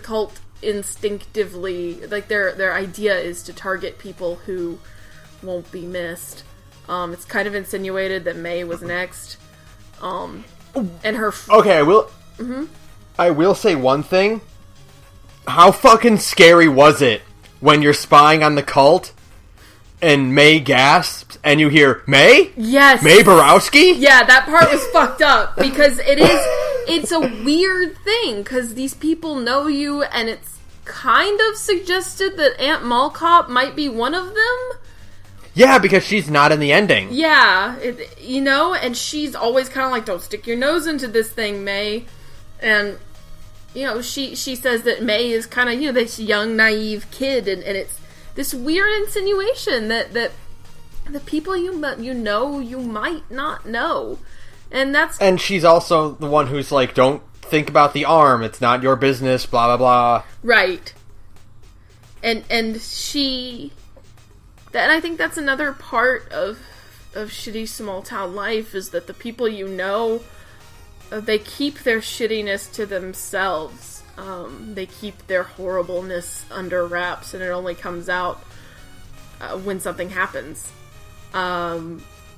cult instinctively, their idea is to target people who won't be missed. It's kind of insinuated that May was next. And her... Okay, I will say one thing. How fucking scary was it when you're spying on the cult and May gasps and you hear, May? Yes. May Borowski? Yeah, that part was fucked up because it's a weird thing because these people know you and it's kind of suggested that Aunt Mallcop might be one of them. Yeah, because she's not in the ending. Yeah, and she's always kind of don't stick your nose into this thing, May. And, she says that May is kind of, this young, naive kid, and it's this weird insinuation that the people you might not know. And she's also the one who's don't think about the arm. It's not your business, blah, blah, blah. Right. And she... And I think that's another part of shitty small town life, is that the people you know, they keep their shittiness to themselves. They keep their horribleness under wraps, and it only comes out when something happens.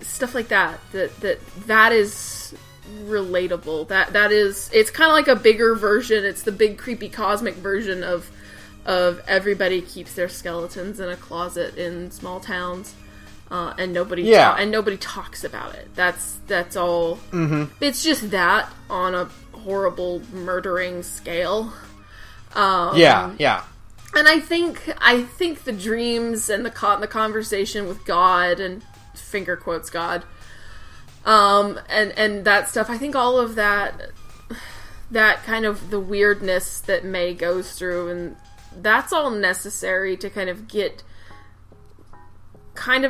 Stuff like that is relatable. That is, it's kind of like a bigger version. It's the big creepy cosmic version of everybody keeps their skeletons in a closet in small towns, and nobody talks about it. That's all. Mm-hmm. It's just that on a horrible murdering scale. Yeah. And I think the dreams and the conversation with God, and finger quotes God, and that stuff, I think all of that kind of the weirdness that May goes through, and that's all necessary to kind of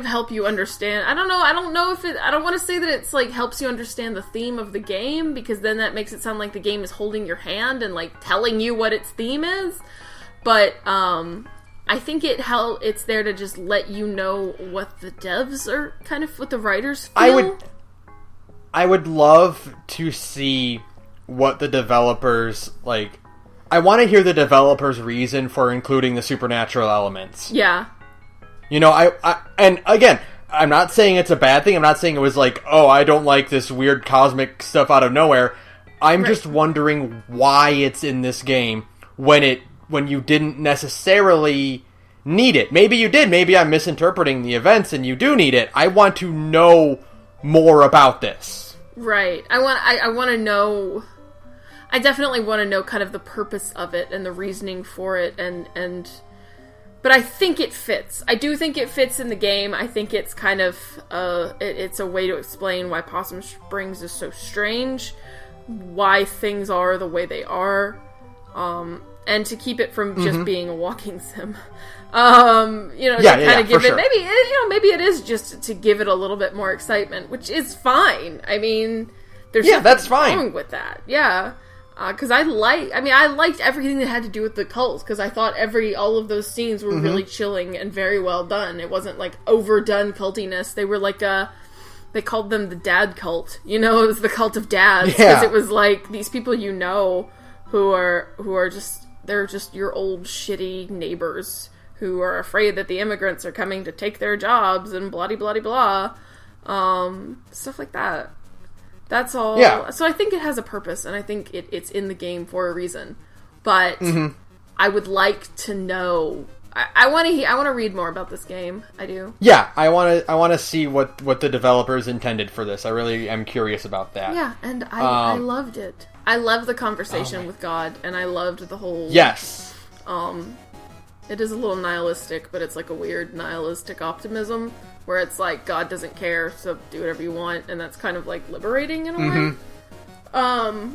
help you understand. I don't know if I don't want to say that it's like helps you understand the theme of the game, because then that makes it sound like the game is holding your hand and like telling you what its theme is. But I think it's there to just let you know what the devs are kind of, what the writers feel. I would love to see what the developers like. I want to hear the developers' reason for including the supernatural elements. Yeah. You know, and again, I'm not saying it's a bad thing. I'm not saying it was like, oh, I don't like this weird cosmic stuff out of nowhere. I'm just wondering why it's in this game when you didn't necessarily need it. Maybe you did. Maybe I'm misinterpreting the events and you do need it. I want to know more about this. Right. I want to know... I definitely want to know kind of the purpose of it and the reasoning for it, but I think it fits. I do think it fits in the game. I think it's kind of, it's a way to explain why Possum Springs is so strange, why things are the way they are, and to keep it from just being a walking sim. Give it, maybe it is just to give it a little bit more excitement, which is fine. I mean, there's that's fine. Wrong with that. Yeah. Because I liked everything that had to do with the cult, because I thought all of those scenes were really chilling and very well done. It wasn't like overdone cultiness. They were like they called them the dad cult. You know, it was the cult of dads, because it was like these people you know who are just, they're just your old shitty neighbors who are afraid that the immigrants are coming to take their jobs and blah blah blah blah, stuff like that. That's all. Yeah. So I think it has a purpose, and I think it's in the game for a reason. But I would like to know. I want to read more about this game. I do. Yeah, I want to see what the developers intended for this. I really am curious about that. Yeah, and I loved it. I loved the conversation with God, and I loved the whole. Yes. It is a little nihilistic, but it's like a weird nihilistic optimism, where it's like, God doesn't care, so do whatever you want, and that's kind of like liberating in a way.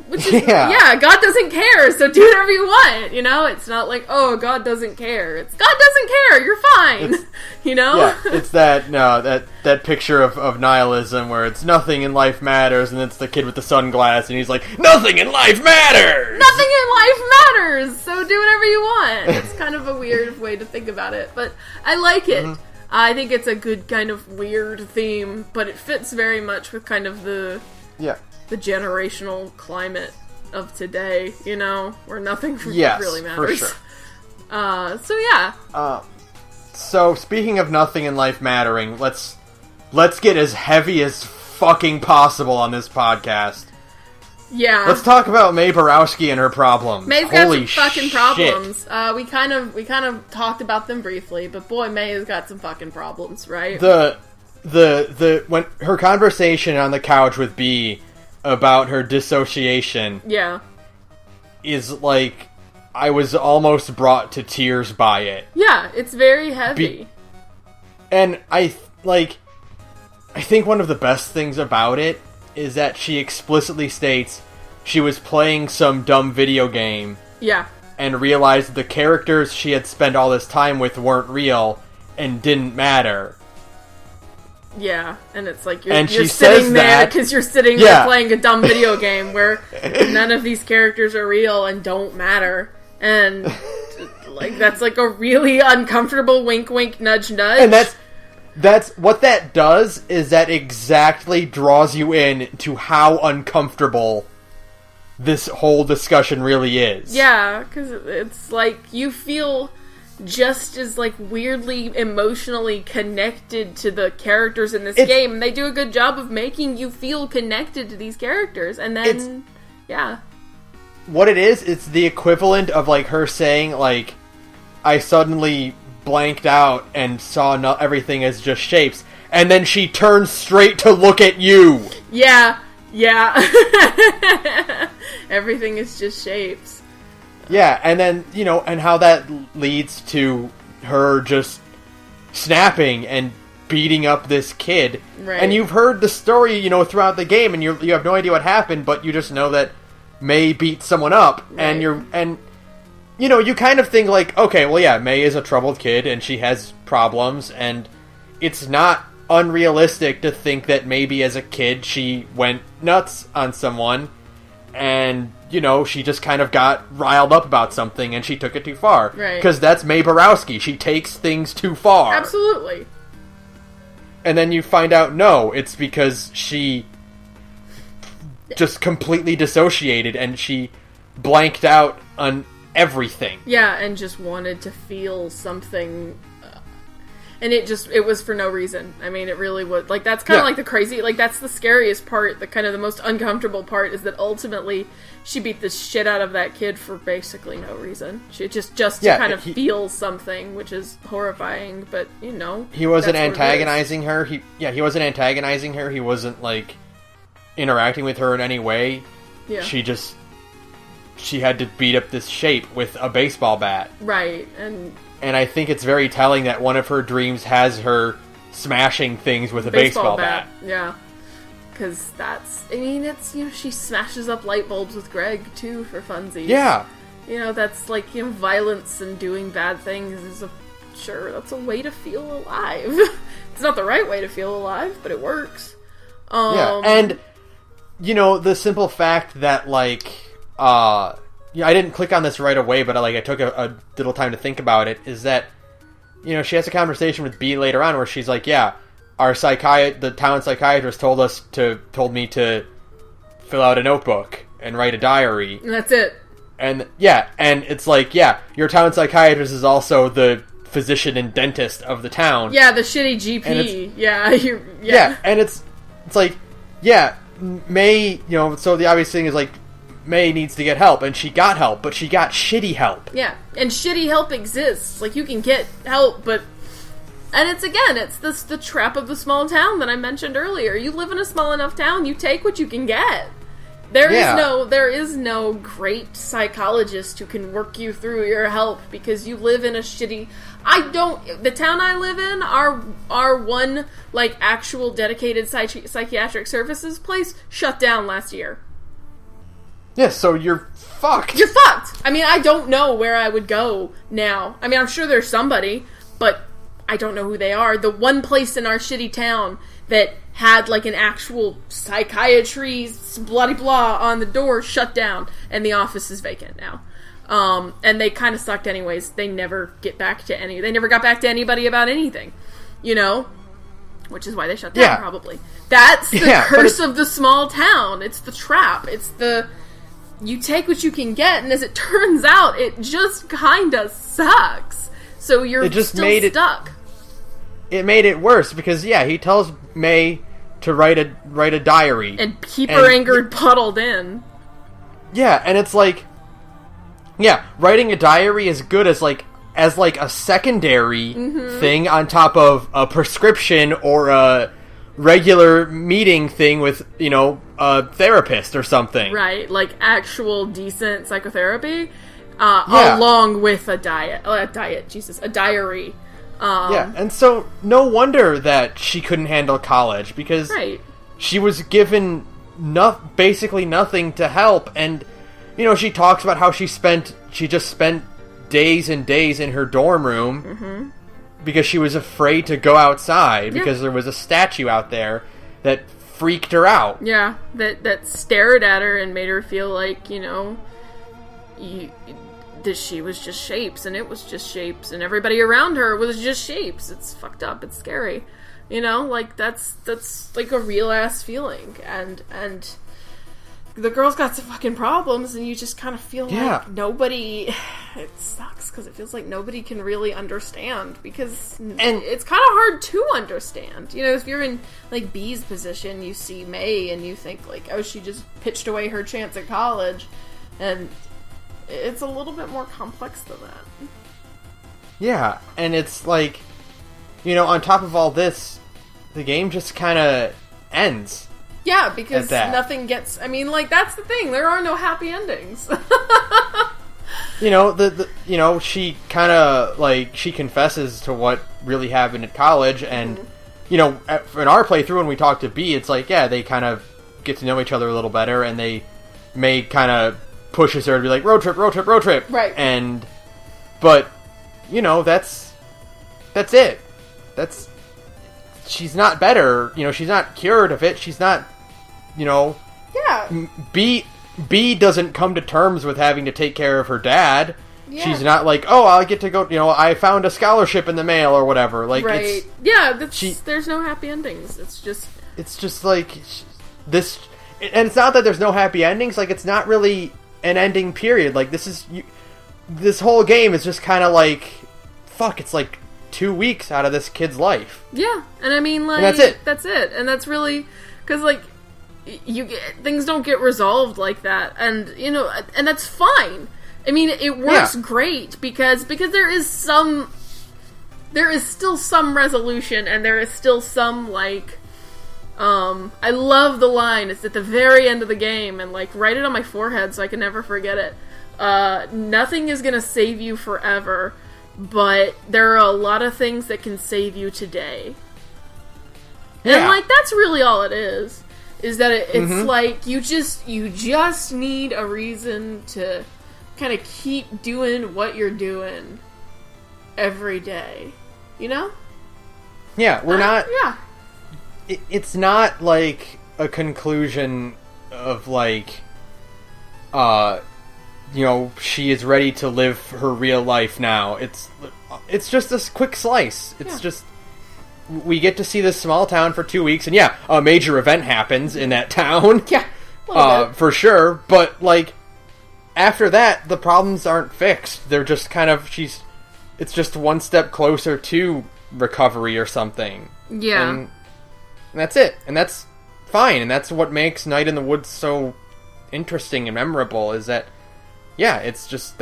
Which is, God doesn't care, so do whatever you want, you know? It's not like, oh, God doesn't care. It's, God doesn't care, you're fine, you know? Yeah, it's that picture of nihilism where it's nothing in life matters, and it's the kid with the sunglasses, and he's like, nothing in life matters! Nothing in life matters, so do whatever you want. It's kind of a weird way to think about it, but I like it. I think it's a good kind of weird theme, but it fits very much with kind of the generational climate of today, you know, where nothing really matters. For sure. So speaking of nothing in life mattering, let's get as heavy as fucking possible on this podcast. Yeah. Let's talk about May Borowski and her problems. May's got some fucking problems. We kind of talked about them briefly, but boy, May has got some fucking problems, right? When her conversation on the couch with B about her dissociation, is like, I was almost brought to tears by it. Yeah, it's very heavy. And I think one of the best things about it is that she explicitly states she was playing some dumb video game. Yeah. And realized the characters she had spent all this time with weren't real and didn't matter. Yeah, and it's like And you're she sitting says there that- because you're sitting there playing a dumb video game where none of these characters are real and don't matter, and like that's like a really uncomfortable wink, wink, nudge, nudge. And that's what that does is that exactly draws you in to how uncomfortable this whole discussion really is. Yeah, because it's like you feel just as like weirdly emotionally connected to the characters in this game, and they do a good job of making you feel connected to these characters. And then, what it is, it's the equivalent of like her saying like, I suddenly blanked out and saw everything as just shapes, and then she turns straight to look at you. Yeah. Everything is just shapes. Yeah, and then, and how that leads to her just snapping and beating up this kid. Right. And you've heard the story, throughout the game, and you have no idea what happened, but you just know that May beat someone up, right. and you kind of think like, okay, well, yeah, May is a troubled kid, and she has problems, and it's not unrealistic to think that maybe as a kid she went nuts on someone, and, she just kind of got riled up about something, and she took it too far. Right. Because that's May Borowski. She takes things too far. Absolutely. And then you find out, no, it's because she just completely dissociated, and she blanked out on everything. Yeah, and just wanted to feel something, and it was for no reason. I mean, it really was, like, that's kind of like the crazy, like, that's the scariest part, the kind of the most uncomfortable part, is that ultimately she beat the shit out of that kid for basically no reason. She just to kind of feel something, which is horrifying, but, he wasn't antagonizing her. He wasn't antagonizing her. He wasn't, like, interacting with her in any way. Yeah. She had to beat up this shape with a baseball bat. Right, and I think it's very telling that one of her dreams has her smashing things with a baseball bat. Yeah. Because it's, she smashes up light bulbs with Greg, too, for funsies. Yeah. That's like, violence and doing bad things is that's a way to feel alive. It's not the right way to feel alive, but it works. Yeah, and, the simple fact that, like, I didn't click on this right away, but I took a little time to think about it, is that, she has a conversation with B later on where she's like, yeah, the town psychiatrist told me to fill out a notebook and write a diary. And that's it. And, and it's like, your town psychiatrist is also the physician and dentist of the town. Yeah, the shitty GP. Yeah, and it's like, May, so the obvious thing is, like, May needs to get help, and she got help, but she got shitty help. Yeah, and shitty help exists. Like, you can get help, but... And it's the trap of the small town that I mentioned earlier. You live in a small enough town, you take what you can get. There is no great psychologist who can work you through your help, because you live in a shitty... The town I live in, our one, like, actual dedicated psychiatric services place shut down last year. Yeah, so you're fucked. You're fucked! I mean, I don't know where I would go now. I mean, I'm sure there's somebody, but I don't know who they are. The one place in our shitty town that had, like, an actual psychiatry blah-de-blah on the door shut down, and the office is vacant now. And they kind of sucked anyways. They never got back to anybody about anything, which is why they shut down, probably. That's the curse of the small town. It's the trap. It's you take what you can get, and as it turns out, it just kinda sucks. So you're still stuck. It made it worse, because, he tells May to write a diary. And keep her angered puddled in. Yeah, and it's like... Yeah, writing a diary is good as a secondary thing on top of a prescription or a regular meeting thing with, a therapist or something. Right, like actual decent psychotherapy, along with a diary. And so no wonder that she couldn't handle college, because she was given basically nothing to help, and... she talks about how she just spent days and days in her dorm room. because she was afraid to go outside because there was a statue out there that freaked her out. Yeah, that stared at her and made her feel like, you know, that she was just shapes, and it was just shapes, and everybody around her was just shapes. It's fucked up. It's scary. You know, like, that's like a real-ass feeling. And the girl's got some fucking problems, and you just kind of feel like nobody... It sucks, because it feels like nobody can really understand, because it's kind of hard to understand. You know, if you're in, like, B's position, you see May, and you think, like, oh, she just pitched away her chance at college, and it's a little bit more complex than that. Yeah, and it's like, you know, on top of all this, the game just kind of ends. Yeah, because nothing gets... I mean, like, that's the thing. There are no happy endings. You know, she kind of, like, she confesses to what really happened at college, and, you know, in our playthrough, when we talk to B, it's like, yeah, they kind of get to know each other a little better, and May kind of pushes her to be like, road trip, road trip, road trip. Right. But, you know, that's it. She's not better, you know, she's not cured of it, she's not, you know... Yeah. B doesn't come to terms with having to take care of her dad. Yeah. She's not like, oh, I get to go, you know, I found a scholarship in the mail or whatever. Like, right. There's no happy endings. It's just like, this, and it's not that there's no happy endings, like, it's not really an ending period. Like, this whole game is just kind of like, fuck, it's like 2 weeks out of this kid's life. Yeah, and I mean, like, and that's it. And that's really, because, like, things don't get resolved like that, and, you know, and that's fine. I mean, it works great because there is still some resolution, and there is still some, like, I love the line, it's at the very end of the game, and, like, write it on my forehead so I can never forget it. Nothing is gonna save you forever, but there are a lot of things that can save you today. Yeah. And, like, that's really all it is that it's like, you just need a reason to kind of keep doing what you're doing every day, you know? Yeah, we're not... Yeah. It's not, like, a conclusion of, like, you know, she is ready to live her real life now. It's just a quick slice. It's just... We get to see this small town for 2 weeks, and a major event happens in that town. Yeah, for sure. But, like, after that, the problems aren't fixed. They're just kind of, it's just one step closer to recovery or something. Yeah. And that's it. And that's fine. And that's what makes Night in the Woods so interesting and memorable, is that, it's just,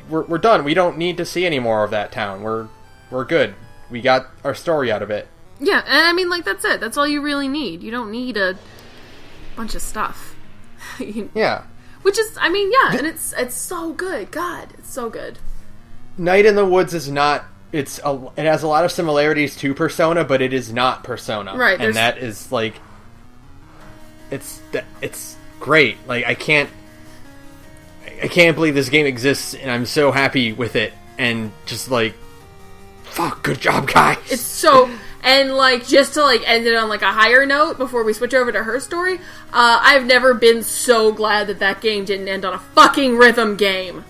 we're done. We don't need to see any more of that town. We're good. We got our story out of it. Yeah, and I mean, like, that's it. That's all you really need. You don't need a bunch of stuff. Yeah. Which is, I mean, and it's so good. God, it's so good. Night in the Woods is not... it has a lot of similarities to Persona, but it is not Persona. Right. And that is, like... It's great. Like, I can't believe this game exists, and I'm so happy with it. And just, like... Fuck, good job, guys. It's so... And, like, just to, like, end it on, like, a higher note before we switch over to her story, I've never been so glad that game didn't end on a fucking rhythm game.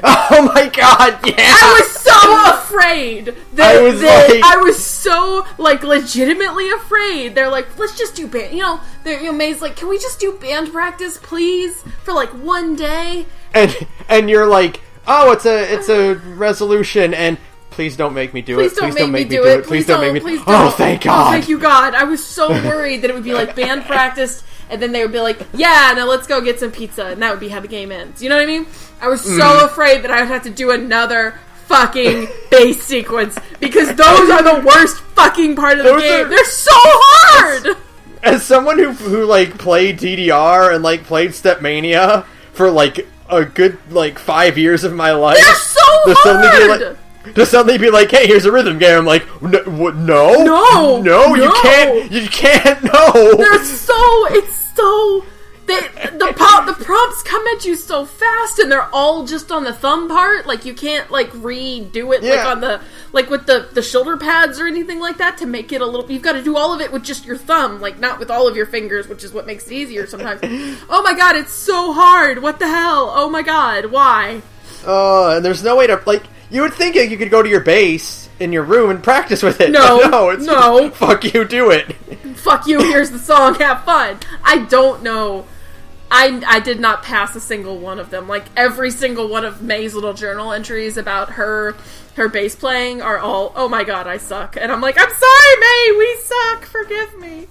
Oh my god, yeah! I was so afraid! I was so, like, legitimately afraid. They're like, let's just do band... You know, May's like, can we just do band practice, please? For, like, one day? And you're like, oh, it's a resolution, and... Please don't make me do it. Please don't make me do it. Please don't make me... Oh, thank God. Oh, thank you, God. I was so worried that it would be, like, band practice, and then they would be like, yeah, now let's go get some pizza, and that would be how the game ends. You know what I mean? I was so afraid that I would have to do another fucking bass sequence, because those are the worst fucking part of the game. They're so hard! As someone who like, played DDR and, like, played Stepmania for, like, a good, like, 5 years of my life... They're so hard! To suddenly be like, hey, here's a rhythm game. I'm like, no, you can't, no. They're so, the problem jumps come at you so fast, and they're all just on the thumb part. Like, you can't, like, redo it, like, on the, like, with the shoulder pads or anything like that to make it a little, you've got to do all of it with just your thumb, like, not with all of your fingers, which is what makes it easier sometimes. Oh my god, it's so hard! What the hell? Oh my god, why? And there's no way to, like, you would think you could go to your base in your room and practice with it. No, no. Fuck you, do it. Fuck you, here's the song, have fun. I don't know. I did not pass a single one of them. Like, every single one of May's little journal entries about her bass playing are all, oh my god, I suck. And I'm like, I'm sorry, May, we suck, forgive me.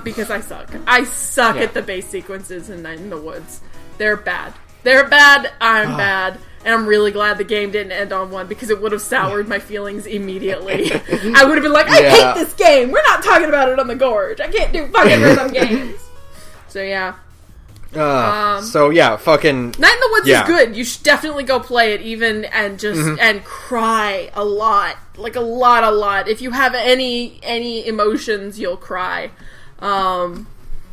Because I suck. I suck at the bass sequences in Night in the Woods. They're bad. They're bad, I'm bad. And I'm really glad the game didn't end on one, because it would have soured my feelings immediately. I would have been like, I hate this game! We're not talking about it on the Gorge! I can't do fucking rhythm games! So yeah. Fucking... Night in the Woods is good. You should definitely go play it, even, and just, and cry a lot. Like, a lot. If you have any emotions, you'll cry.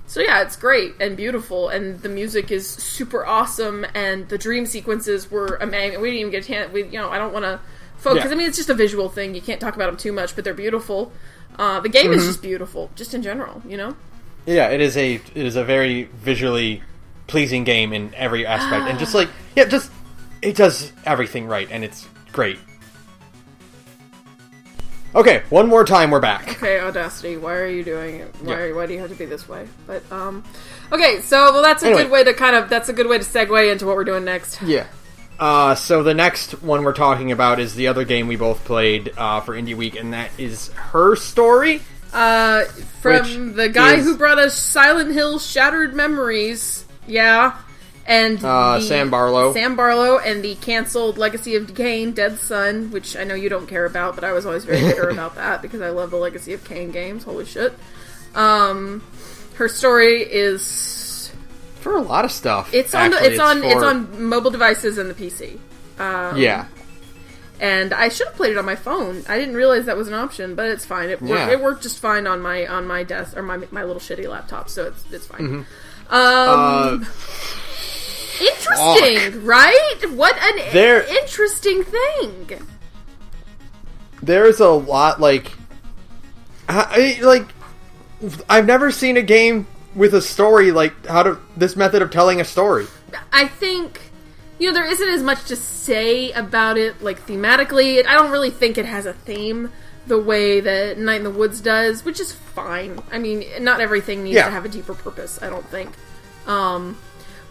So yeah, it's great and beautiful, and the music is super awesome, and the dream sequences were amazing. We didn't even get a chance, I don't want to focus, I mean, it's just a visual thing, you can't talk about them too much, but they're beautiful. The game is just beautiful, just in general, you know? Yeah, it is a very visually pleasing game in every aspect, and just like, it does everything right, and it's great. Okay, one more time, we're back. Okay, Audacity, why are you doing it? Why do you have to be this way? But, okay, so, that's a good way to segue into what we're doing next. Yeah. So the next one we're talking about is the other game we both played, for Indie Week, and that is Her Story. From the guy who brought us Silent Hill Shattered Memories. Yeah. And Sam Barlow, and the canceled Legacy of Kain, Dead Son, which I know you don't care about, but I was always very bitter about that because I love the Legacy of Kain games. Holy shit! Her Story is for a lot of stuff. It's on mobile devices and the PC. Yeah. And I should have played it on my phone. I didn't realize that was an option, but it's fine. It worked just fine on my desk or my little shitty laptop, so it's fine. Interesting, right? What an interesting thing. There's a lot, like... I've never seen a game with a story, like, this method of telling a story. I think, there isn't as much to say about it, like, thematically. I don't really think it has a theme the way that Night in the Woods does, which is fine. I mean, not everything needs to have a deeper purpose, I don't think.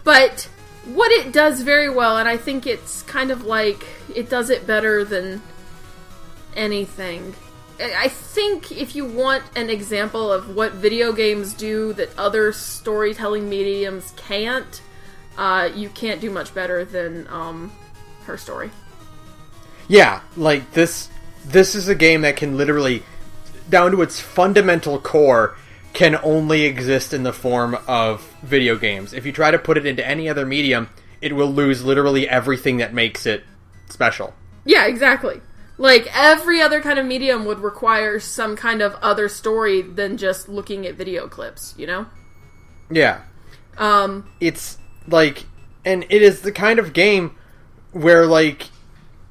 But... what it does very well, and I think it's kind of like, it does it better than anything. I think if you want an example of what video games do that other storytelling mediums can't, you can't do much better than Her Story. Yeah, like, this is a game that can literally, down to its fundamental core, can only exist in the form of video games. If you try to put it into any other medium, it will lose literally everything that makes it special. Yeah, exactly. Like, every other kind of medium would require some kind of other story than just looking at video clips, you know? Yeah. It's, like, and it is the kind of game where, like,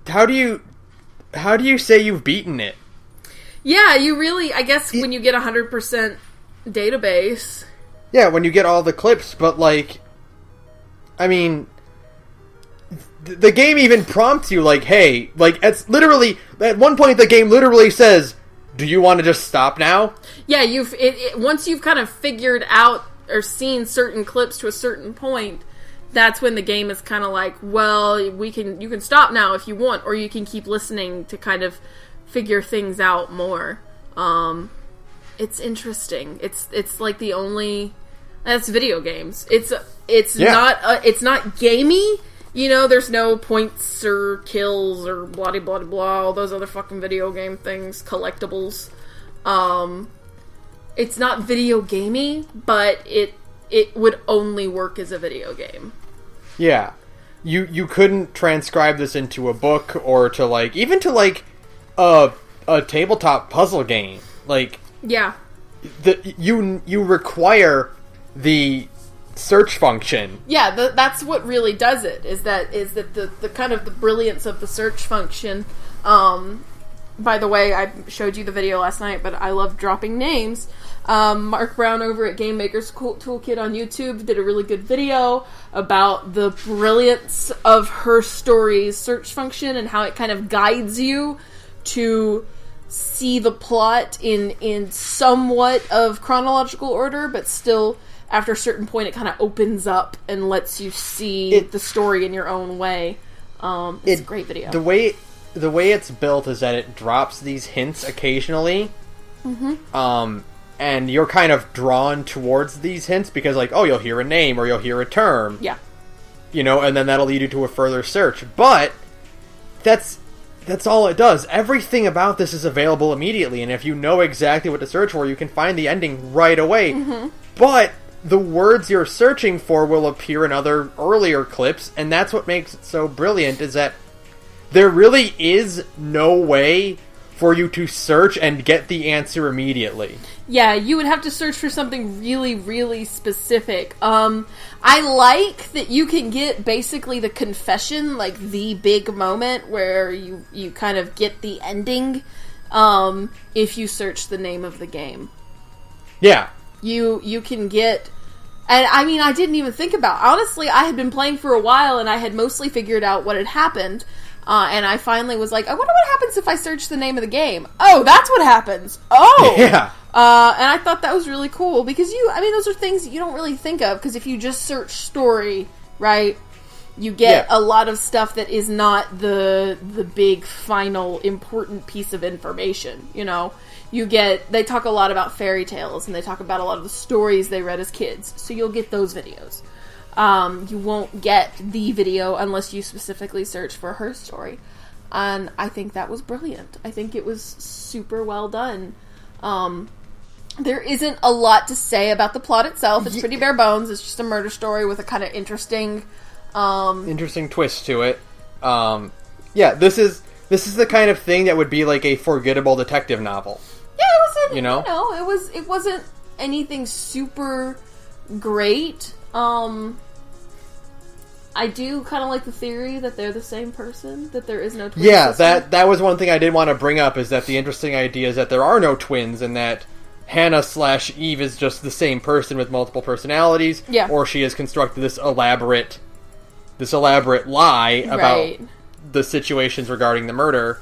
how do you say you've beaten it? Yeah, you really, I guess when you get 100% database. Yeah, when you get all the clips, but, like, I mean, the game even prompts you, like, hey, like, it's literally, at one point the game literally says, do you want to just stop now? Yeah, once you've kind of figured out or seen certain clips to a certain point, that's when the game is kind of like, well, you can stop now if you want, or you can keep listening to kind of figure things out more. It's interesting. It's like the only... That's video games. It's not gamey. There's no points or kills or blah blah blah. All those other fucking video game things, collectibles. It's not video gamey, but it would only work as a video game. Yeah, you couldn't transcribe this into a book or to even to a tabletop puzzle game. Like, yeah, you require the search function. Yeah, that's what really does it. Is that the kind of the brilliance of the search function. By the way, I showed you the video last night, but I love dropping names. Mark Brown over at Game Maker's Toolkit on YouTube did a really good video about the brilliance of her story's search function and how it kind of guides you to see the plot in somewhat of chronological order, but still, after a certain point, it kind of opens up and lets you see the story in your own way. It's a great video. The way it's built is that it drops these hints occasionally. Mm-hmm. And you're kind of drawn towards these hints because, like, oh, you'll hear a name or you'll hear a term. Yeah. You know, and then that'll lead you to a further search. But that's all it does. Everything about this is available immediately, and if you know exactly what to search for, you can find the ending right away. Mm-hmm. But the words you're searching for will appear in other earlier clips, and that's what makes it so brilliant, is that there really is no way for you to search and get the answer immediately. Yeah, you would have to search for something really, really specific. I like that you can get basically the confession, like the big moment where you kind of get the ending, if you search the name of the game. Yeah. You can get... And, I mean, I didn't even think about... Honestly, I had been playing for a while, and I had mostly figured out what had happened. And I finally was like, I wonder what happens if I search the name of the game. Oh, that's what happens. Oh! Yeah. And I thought that was really cool, because those are things you don't really think of, because if you just search story, right, you get a lot of stuff that is not the big, final, important piece of information, you know? They talk a lot about fairy tales, and they talk about a lot of the stories they read as kids, so you'll get those videos. You won't get the video unless you specifically search for her story. And I think that was brilliant. I think it was super well done. There isn't a lot to say about the plot itself. It's pretty bare bones. It's just a murder story with a kind of interesting twist to it. This is the kind of thing that would be like a forgettable detective novel. Yeah, it wasn't, it wasn't anything super great. I do kind of like the theory that they're the same person, that there is no twin sister. that was one thing I did want to bring up, is that the interesting idea is that there are no twins, and that Hannah/Eve is just the same person with multiple personalities, or she has constructed this elaborate lie about the situations regarding the murder,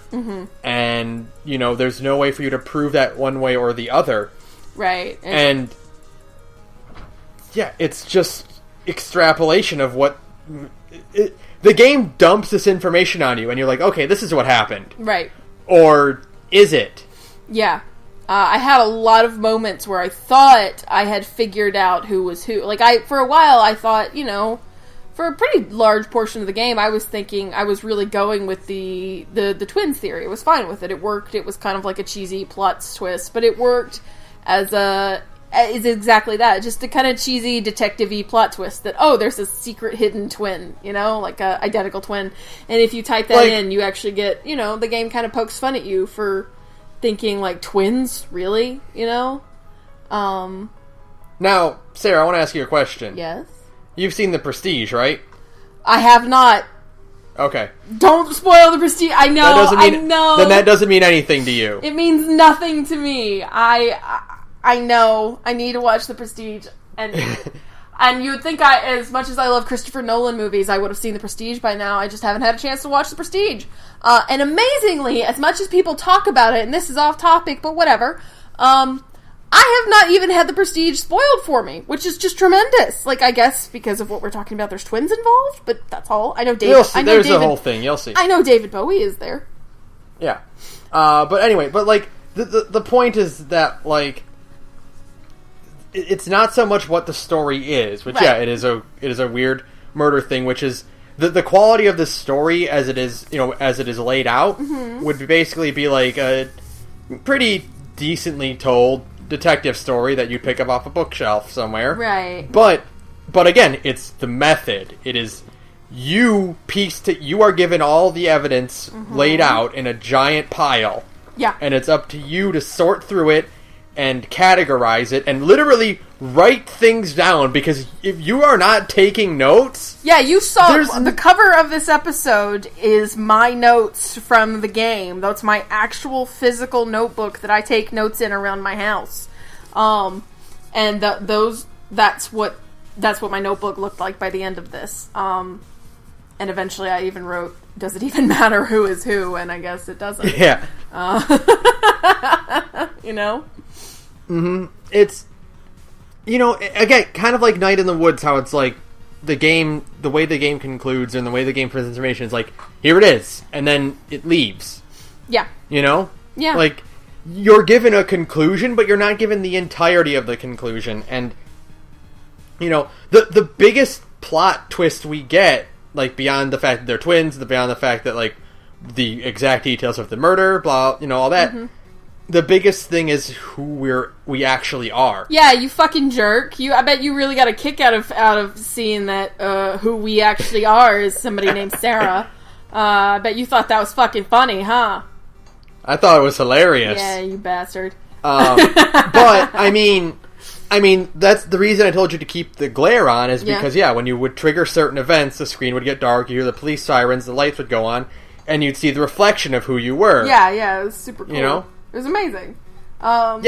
and, there's no way for you to prove that one way or the other. Right. And it's just extrapolation of what... the game dumps this information on you, and you're like, okay, this is what happened. Right. Or is it? Yeah. I had a lot of moments where I thought I had figured out who was who. Like, for a while, I thought, for a pretty large portion of the game, I was thinking I was really going with the twins theory. I was fine with it. It worked. It was kind of like a cheesy plot twist, but it worked as is exactly that. Just a kind of cheesy detective-y plot twist that, there's a secret hidden twin, like a identical twin. And if you type that in, you actually get, the game kind of pokes fun at you for thinking, like, twins? Really? Now, Sarah, I want to ask you a question. Yes? You've seen The Prestige, right? I have not. Okay. Don't spoil The Prestige. I know. I know. Then that doesn't mean anything to you. It means nothing to me. I know. I need to watch The Prestige. And and you would think as much as I love Christopher Nolan movies, I would have seen The Prestige by now. I just haven't had a chance to watch The Prestige. And amazingly, as much as people talk about it, and this is off topic, but whatever, I have not even had The Prestige spoiled for me, which is just tremendous. Like, I guess because of what we're talking about, there's twins involved, but that's all. I know David... You'll see. There's the whole thing. You'll see. I know David Bowie is there. Yeah. But anyway, the point is that, like... It's not so much what the story is, which it is a weird murder thing, which is the quality of the story as it is laid out would basically be like a pretty decently told detective story that you'd pick up off a bookshelf somewhere. Right. But again, it's the method. It is you are given all the evidence laid out in a giant pile. Yeah. And it's up to you to sort through it and categorize it and literally write things down, because if you are not taking notes... Yeah, you saw the cover of this episode is my notes from the game. That's my actual physical notebook that I take notes in around my house. And that's what my notebook looked like by the end of this. And eventually I even wrote, does it even matter who is who? And I guess it doesn't. Yeah. You know? Mm-hmm. It's, you know, again, kind of like Night in the Woods, how it's like the way the game concludes and the way the game presents information is like, here it is, and then it leaves. Yeah. You know? Yeah. Like, you're given a conclusion, but you're not given the entirety of the conclusion. And, you know, the biggest plot twist we get, like, beyond the fact that they're twins, beyond the fact that, like, the exact details of the murder, blah, you know, all that, the biggest thing is who we actually are. Yeah, you fucking jerk. I bet you really got a kick out of seeing that who we actually are is somebody named Sara. I bet you thought that was fucking funny, huh? I thought it was hilarious. Yeah, you bastard. But I mean, that's the reason I told you to keep the glare on, is because when you would trigger certain events, the screen would get dark. You hear the police sirens, the lights would go on, and you'd see the reflection of who you were. Yeah, it was super cool. You know, it was amazing. And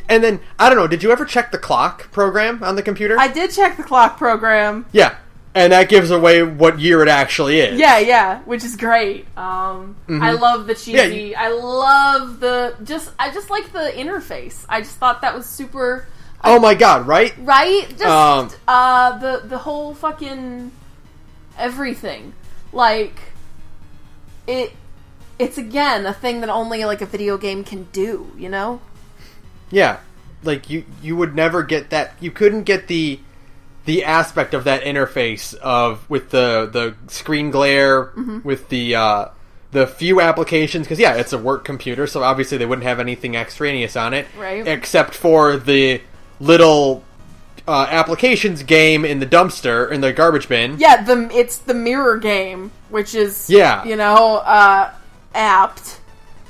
then I don't know. Did you ever check the clock program on the computer? I did check the clock program. Yeah. And that gives away what year it actually is. Yeah, which is great. I love the cheesy. Yeah, I just like the interface. I just thought that was super. Oh my god! Right? Right? Just the whole fucking everything. Like it's again a thing that only like a video game can do. You know? Yeah, like you would never get that. You couldn't get the aspect of that interface with the screen glare, with the few applications, because it's a work computer, so obviously they wouldn't have anything extraneous on it, right? Except for the little applications game in the dumpster, in the garbage bin. Yeah, it's the mirror game, which is apt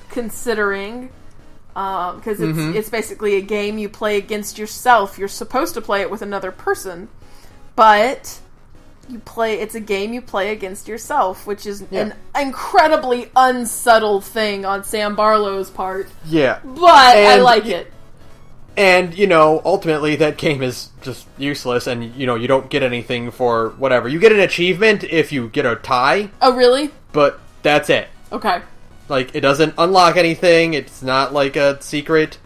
considering. Because it's basically a game you play against yourself. You're supposed to play it with another person, but it's a game you play against yourself, which is an incredibly unsubtle thing on Sam Barlow's part. Yeah. But I like it. And, ultimately that game is just useless, and, you don't get anything for whatever. You get an achievement if you get a tie. Oh, really? But that's it. Okay. Like, it doesn't unlock anything. It's not like a secret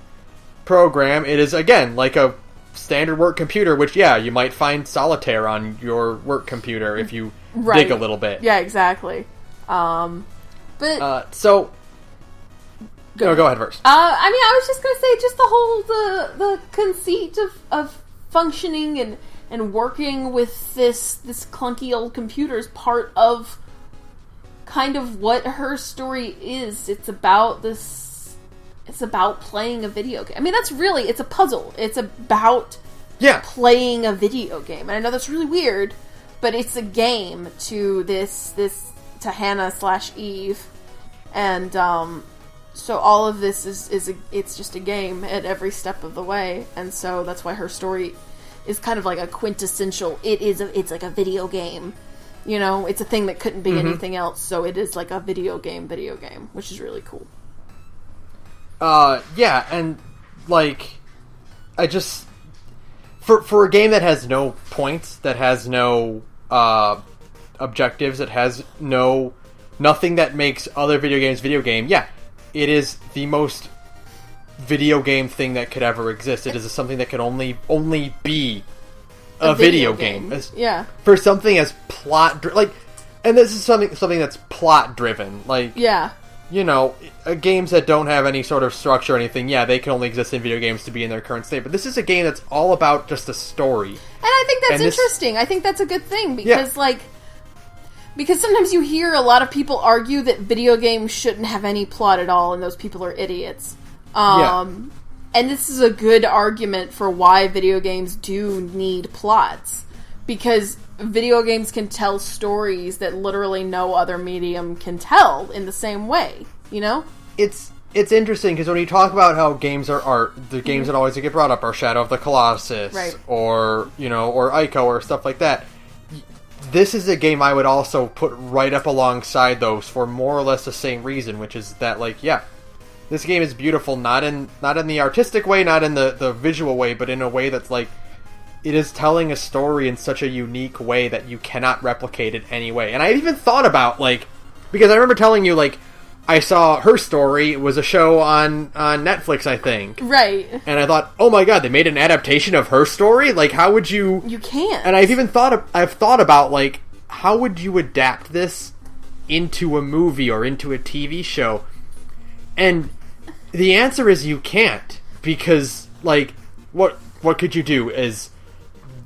program. It is, again, like a standard work computer, which, you might find solitaire on your work computer if you dig a little bit. Yeah, exactly. But... Go ahead first. I was just going to say, just the whole, the conceit of functioning and working with this clunky old computer is part of kind of what her story is. It's about playing a video game. I mean, it's a puzzle. It's about playing a video game. And I know that's really weird, but it's a game to to Hannah/Eve. And, so all of this it's just a game at every step of the way. And so that's why her story is kind of like a quintessential, it's like a video game. It's a thing that couldn't be anything else, so it is like a video game, which is really cool. And, like, I just... For a game that has no points, that has no, objectives, that has nothing that makes other video games video game, it is the most video game thing that could ever exist. It is something that can only be a video game. For something as plot and this is something that's plot driven. Like, games that don't have any sort of structure or anything, they can only exist in video games to be in their current state. But this is a game that's all about just a story. And I think that's interesting. I think that's a good thing because because sometimes you hear a lot of people argue that video games shouldn't have any plot at all, and those people are idiots. And this is a good argument for why video games do need plots. Because video games can tell stories that literally no other medium can tell in the same way, It's it's interesting because when you talk about how games are art, the games that always get brought up are Shadow of the Colossus, right, or or Ico or stuff like that. This is a game I would also put right up alongside those for more or less the same reason, which is that, like, yeah, this game is beautiful, not in the artistic way, not in the visual way, but in a way that's like, it is telling a story in such a unique way that you cannot replicate it any way. And I even thought about, like, because I remember telling you, like, I saw Her Story. It was a show on Netflix, I think. Right. And I thought, oh my god, they made an adaptation of Her Story? Like, how would you... You can't. And I've thought about, like, how would you adapt this into a movie or into a TV show? And the answer is you can't. Because, like, what could you do is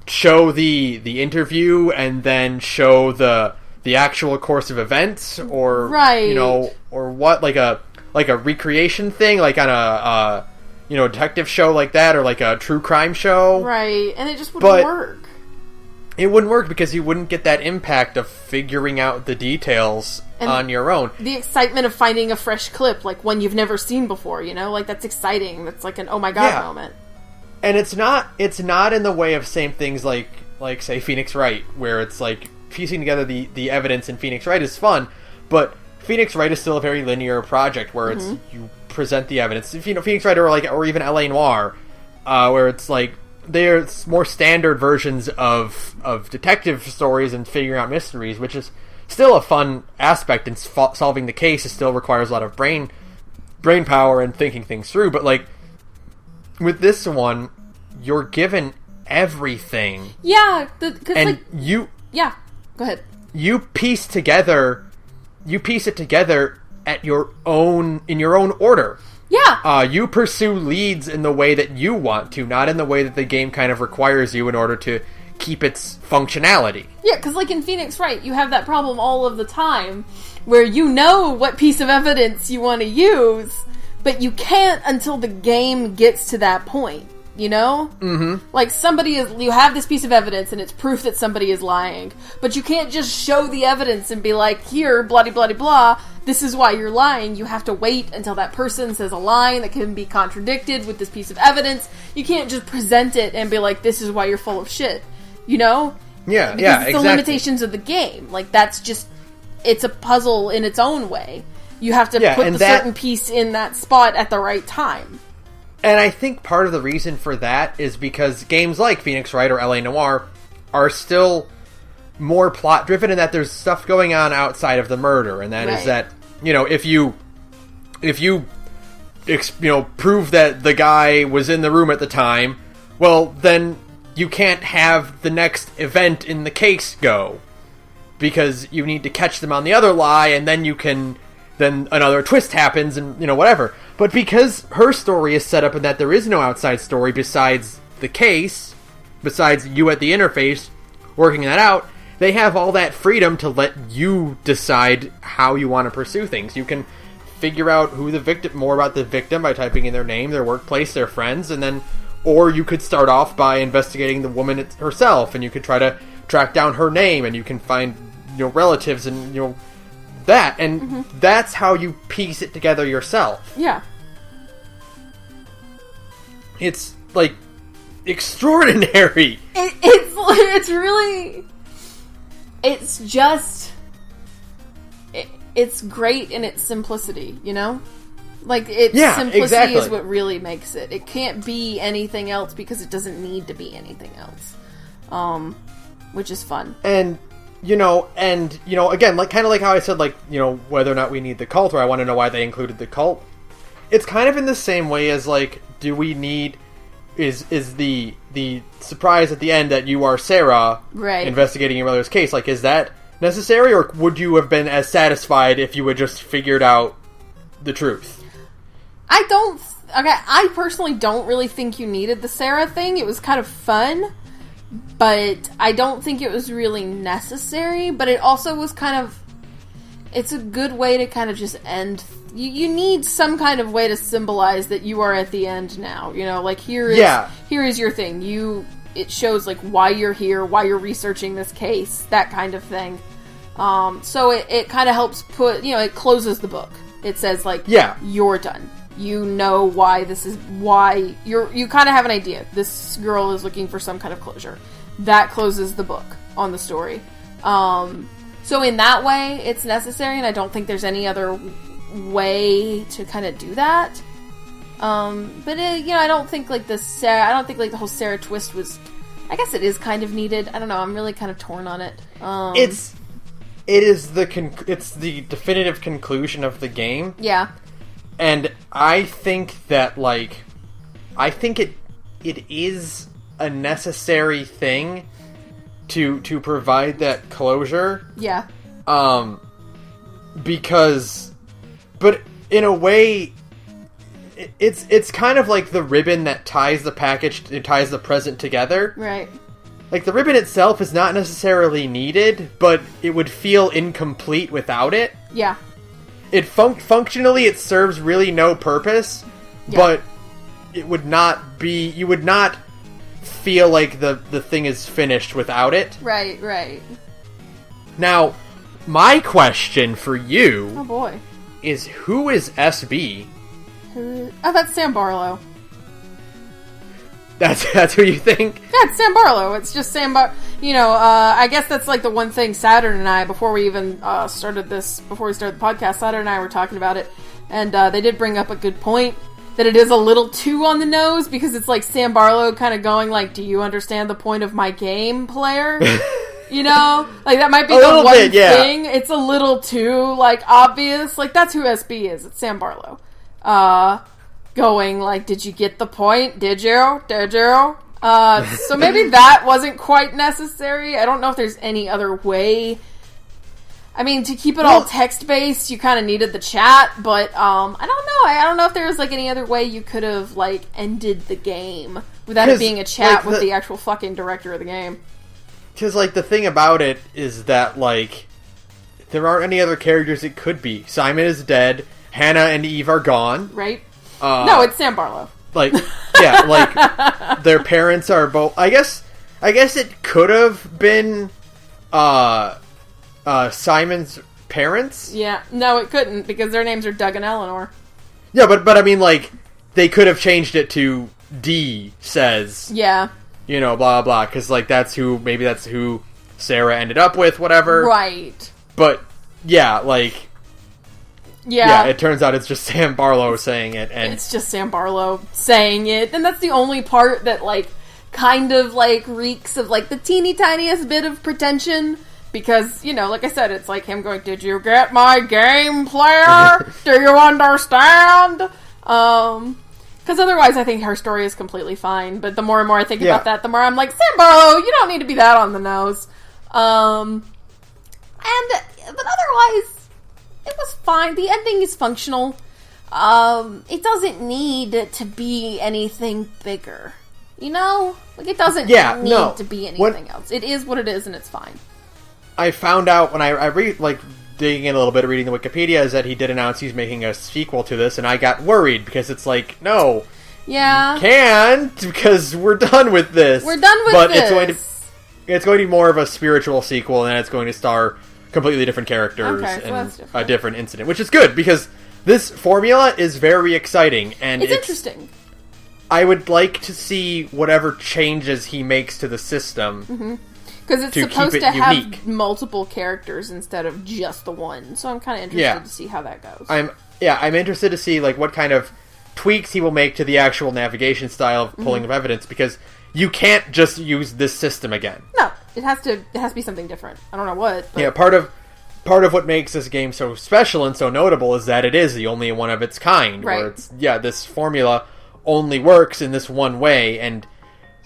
show the interview and then show the actual course of events, or right, or what, like a recreation thing, like on a detective show like that, or like a true crime show, right? And it just wouldn't work. It wouldn't work because you wouldn't get that impact of figuring out the details on your own. The excitement of finding a fresh clip, like one you've never seen before, like that's exciting. That's like an oh my god moment. And it's not in the way of same things like say Phoenix Wright, where it's like piecing together the evidence in Phoenix Wright is fun, but Phoenix Wright is still a very linear project where it's you present the evidence. Phoenix Wright or even LA Noire, where it's like they're more standard versions of detective stories and figuring out mysteries, which is still a fun aspect in solving the case. It still requires a lot of brain power and thinking things through, but like with this one, you're given everything. Yeah, Yeah, go ahead. You piece it together in your own order. Yeah. You pursue leads in the way that you want to, not in the way that the game kind of requires you in order to keep its functionality. Yeah, because like in Phoenix Wright, you have that problem all of the time, where you know what piece of evidence you want to use, but you can't until the game gets to that point. Mm-hmm. Like you have this piece of evidence and it's proof that somebody is lying, but you can't just show the evidence and be like, here, blah, blah, blah, blah, this is why you're lying. You have to wait until that person says a line that can be contradicted with this piece of evidence. You can't just present it and be like, this is why you're full of shit, Yeah, because yeah, it's the limitations of the game. Like, that's just, it's a puzzle in its own way. You have to put certain piece in that spot at the right time. And I think part of the reason for that is because games like Phoenix Wright or LA Noire are still more plot driven, in that there's stuff going on outside of the murder, and that is that if you prove that the guy was in the room at the time, well then you can't have the next event in the case go, because you need to catch them on the other lie, and then then another twist happens, and whatever. But because Her Story is set up in that there is no outside story besides the case, besides you at the interface working that out, they have all that freedom to let you decide how you want to pursue things. You can figure out more about the victim by typing in their name, their workplace, their friends, and then, or you could start off by investigating the woman herself, and you could try to track down her name, and you can find relatives and that, and that's how you piece it together yourself. Yeah. It's like extraordinary. It's really, it's just, it's great in its simplicity, Like, its simplicity is what really makes it. It can't be anything else because it doesn't need to be anything else. Which is fun. And again, like kind of like how I said, like, whether or not we need the cult, or I want to know why they included the cult. It's kind of in the same way as, like, do we need is the surprise at the end that you are Sara, right, investigating your mother's case, like, is that necessary, or would you have been as satisfied if you had just figured out the truth? I personally don't really think you needed the Sara thing. It was kind of fun, but I don't think it was really necessary. But it also was it's a good way to kind of just end. You need some kind of way to symbolize that you are at the end now. Like, here is your thing. It shows, like, why you're here, why you're researching this case, that kind of thing. So it kind of helps it closes the book. It says, like, Yeah. you're done. You know why this is, why, you kind of have an idea. This girl is looking for some kind of closure. That closes the book on the story. So in that way, it's necessary, and I don't think there's any other way to kind of do that. But I don't think like the whole Sara twist was. I guess it is kind of needed. I don't know. I'm really kind of torn on it. It's the definitive conclusion of the game. Yeah. And I think that it is a necessary thing to provide that closure. Yeah. Because, but in a way, it's kind of like the ribbon that ties the present together. Right. Like, the ribbon itself is not necessarily needed, but it would feel incomplete without it. Yeah. It functionally, it serves really no purpose, but it would not be, you would not feel like the thing is finished without it. Right. Now, my question for you... Oh boy. ...is who is SB? Oh, that's Sam Barlow. That's who you think? Yeah, it's Sam Barlow. It's just Sam I guess that's like the one thing Saturn and I, before we even started the podcast, Saturn and I were talking about it, and they did bring up a good point, that it is a little too on the nose, because it's like Sam Barlow kind of going like, do you understand the point of my game, player? Like, that might be the one thing. It's a little too, like, obvious. Like, that's who SB is. It's Sam Barlow. Going like, did you get the point? Did you? So maybe that wasn't quite necessary. I don't know if there's any other way. I mean, to keep it all text-based, you kind of needed the chat, but, I don't know. I don't know if there was, like, any other way you could have, like, ended the game without it being a chat with the actual fucking director of the game. Because, like, the thing about it is that, like, there aren't any other characters it could be. Simon is dead. Hannah and Eve are gone. Right. No, it's Sam Barlow. Like, yeah, like, their parents are both... I guess it could have been, Simon's parents? Yeah. No, it couldn't, because their names are Doug and Eleanor. Yeah, but I mean, like, they could have changed it to D says. Yeah. Blah, blah, because, like, maybe that's who Sara ended up with, whatever. Right. But, yeah, like... Yeah, it turns out it's just Sam Barlow saying it, and... It's just Sam Barlow saying it, and that's the only part that, like, kind of, like, reeks of, like, the teeny tiniest bit of pretension, because, like I said, it's like him going, did you get my game, player? Do you understand? Because otherwise I think her story is completely fine, but the more and more I think about that, the more I'm like, Sam Barlow, you don't need to be that on the nose. But otherwise... It was fine. The ending is functional. It doesn't need to be anything bigger. Like, it doesn't need to be anything else. It is what it is, and it's fine. I found out when I read, like, digging in a little bit, reading the Wikipedia, is that he did announce he's making a sequel to this, and I got worried, because it's like, no. Yeah. You can't, because we're done with this. We're done with this. But it's going to be more of a spiritual sequel, and it's going to star... completely different characters and a different incident, which is good because this formula is very exciting and it's interesting. I would like to see whatever changes he makes to the system because it's supposed to have multiple characters instead of just the one. So I'm kind of interested to see how that goes. I'm interested to see like what kind of tweaks he will make to the actual navigation style of pulling of evidence because you can't just use this system again. No. It has to be something different. I don't know what. But... Yeah, part of what makes this game so special and so notable is that it is the only one of its kind. Right. Where it's, this formula only works in this one way, and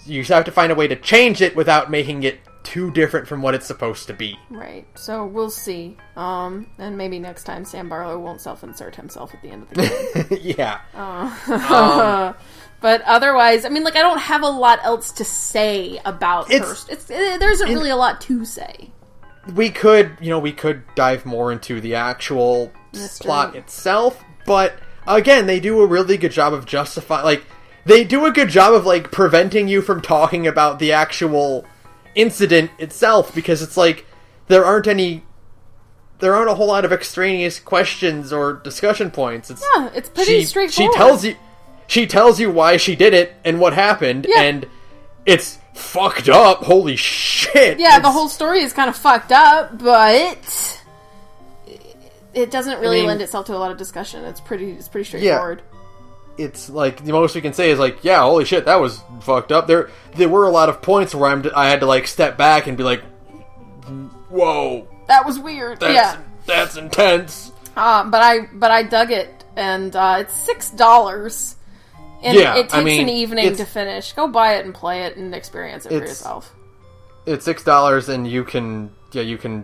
you have to find a way to change it without making it too different from what it's supposed to be. Right. So we'll see. And maybe next time Sam Barlow won't self-insert himself at the end of the game. Yeah. But otherwise, I mean, like, I don't have a lot else to say about her. There isn't really a lot to say. We could dive more into the actual plot itself, but again, they do a really good job of preventing you from talking about the actual incident itself, because it's like, there aren't any there aren't a whole lot of extraneous questions or discussion points. It's pretty straightforward. She tells you why she did it and what happened, and it's fucked up. Holy shit! Yeah, the whole story is kind of fucked up, but it doesn't really lend itself to a lot of discussion. It's pretty straightforward. Yeah. It's like, the most we can say is like, yeah, holy shit, that was fucked up. There were a lot of points where I had to like step back and be like, whoa, that was weird. That's intense. But I dug it, and it's $6. And it takes an evening to finish. Go buy it and play it and experience it for yourself. It's $6, and you can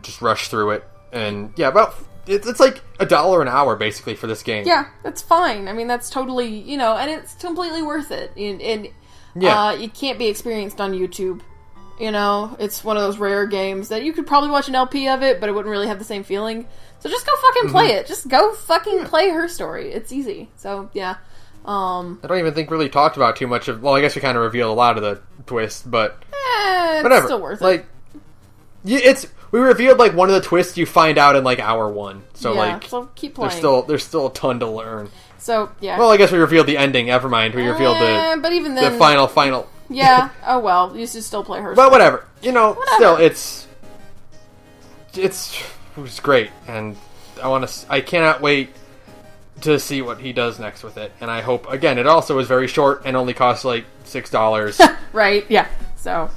just rush through it, and it's like $1 an hour basically for this game. Yeah, that's fine. I mean, that's totally, and it's completely worth it. And it can't be experienced on YouTube. It's one of those rare games that you could probably watch an LP of it, but it wouldn't really have the same feeling. So just go fucking play it. Just go fucking play Her Story. It's easy. So yeah. I don't even think really talked about too much of. Well, I guess we kind of revealed a lot of the twist, but it's whatever. Still worth it. Like, we revealed like one of the twists you find out in like hour 1. So so keep playing. There's still a ton to learn. So yeah. Well, I guess we revealed the ending. Never mind. We revealed but even then, the final. Yeah. Oh well. You should still play Her Story. But whatever. Still it's great, and I cannot wait to see what he does next with it, and I hope, again, it also is very short and only costs like $6. Right, yeah. So,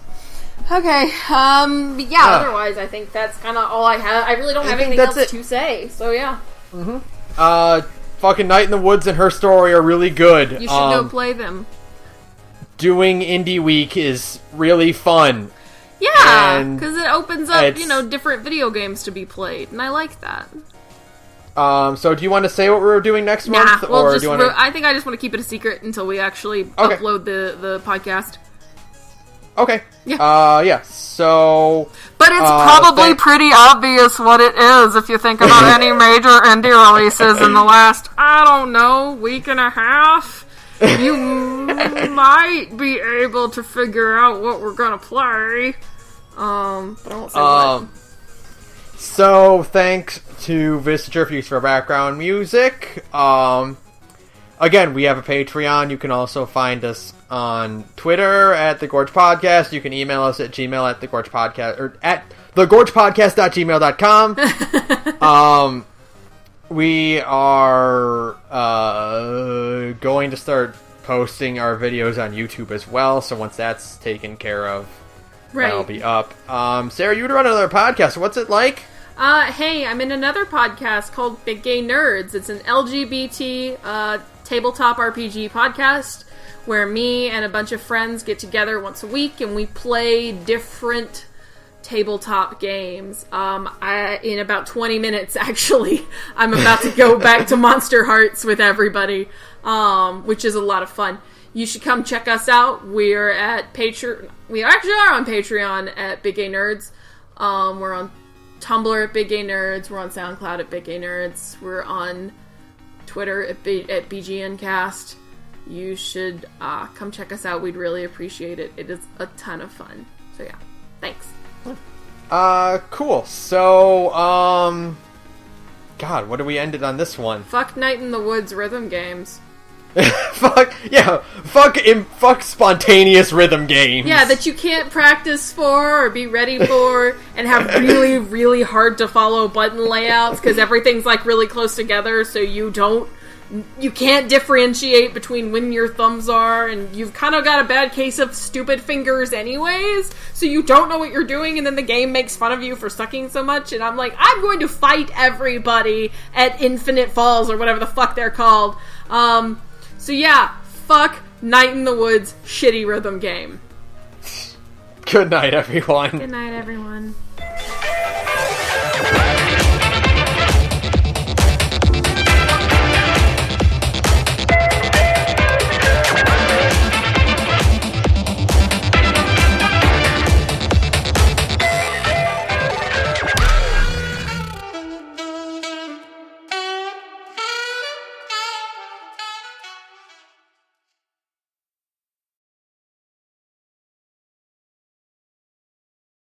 okay. Otherwise, I think that's kind of all I have. I really don't have anything else to say, so yeah. Fucking Night in the Woods and Her Story are really good. You should go play them. Doing Indie Week is really fun. Yeah, because it opens up, different video games to be played, and I like that. So do you want to say what we're doing next month? Or do you want to... I think I just want to keep it a secret until we actually upload the podcast. Okay. Yeah. So... But it's probably pretty obvious what it is if you think about any major indie releases in the last, I don't know, week and a half. You might be able to figure out what we're gonna play. But I won't say what. So, thanks to Vista Fuse for background music. Again, we have a Patreon. You can also find us on Twitter at The Gorge Podcast. You can email us at gmail at The Gorge Podcast, or at thegorgepodcast.gmail.com. We are going to start posting our videos on YouTube as well, so once that's taken care of, that'll be up. Sarah, you would run another podcast. What's it like? Hey, I'm in another podcast called Big Gay Nerds. It's an LGBT tabletop RPG podcast where me and a bunch of friends get together once a week and we play different tabletop games. In about 20 minutes, actually, I'm about to go back to Monster Hearts with everybody, which is a lot of fun. You should come check us out. We're at Patreon. We actually are on Patreon at Big Gay Nerds. We're on Tumblr at Big Gay Nerds. We're on SoundCloud at Big Gay Nerds. We're on Twitter at BGNcast. You should come check us out. We'd really appreciate it. It is a ton of fun. So yeah, thanks. Cool. So, God, what do we ended on this one? Fuck Night in the Woods rhythm games. Fuck spontaneous rhythm games. Yeah, that you can't practice for or be ready for, and have really, really hard to follow button layouts because everything's like really close together, so you can't differentiate between when your thumbs are, and you've kind of got a bad case of stupid fingers anyways, so you don't know what you're doing, and then the game makes fun of you for sucking so much, and I'm like, I'm going to fight everybody at Infinite Falls, or whatever the fuck they're called. So yeah, fuck Night in the Woods, shitty rhythm game. Good night, everyone. Good night, everyone.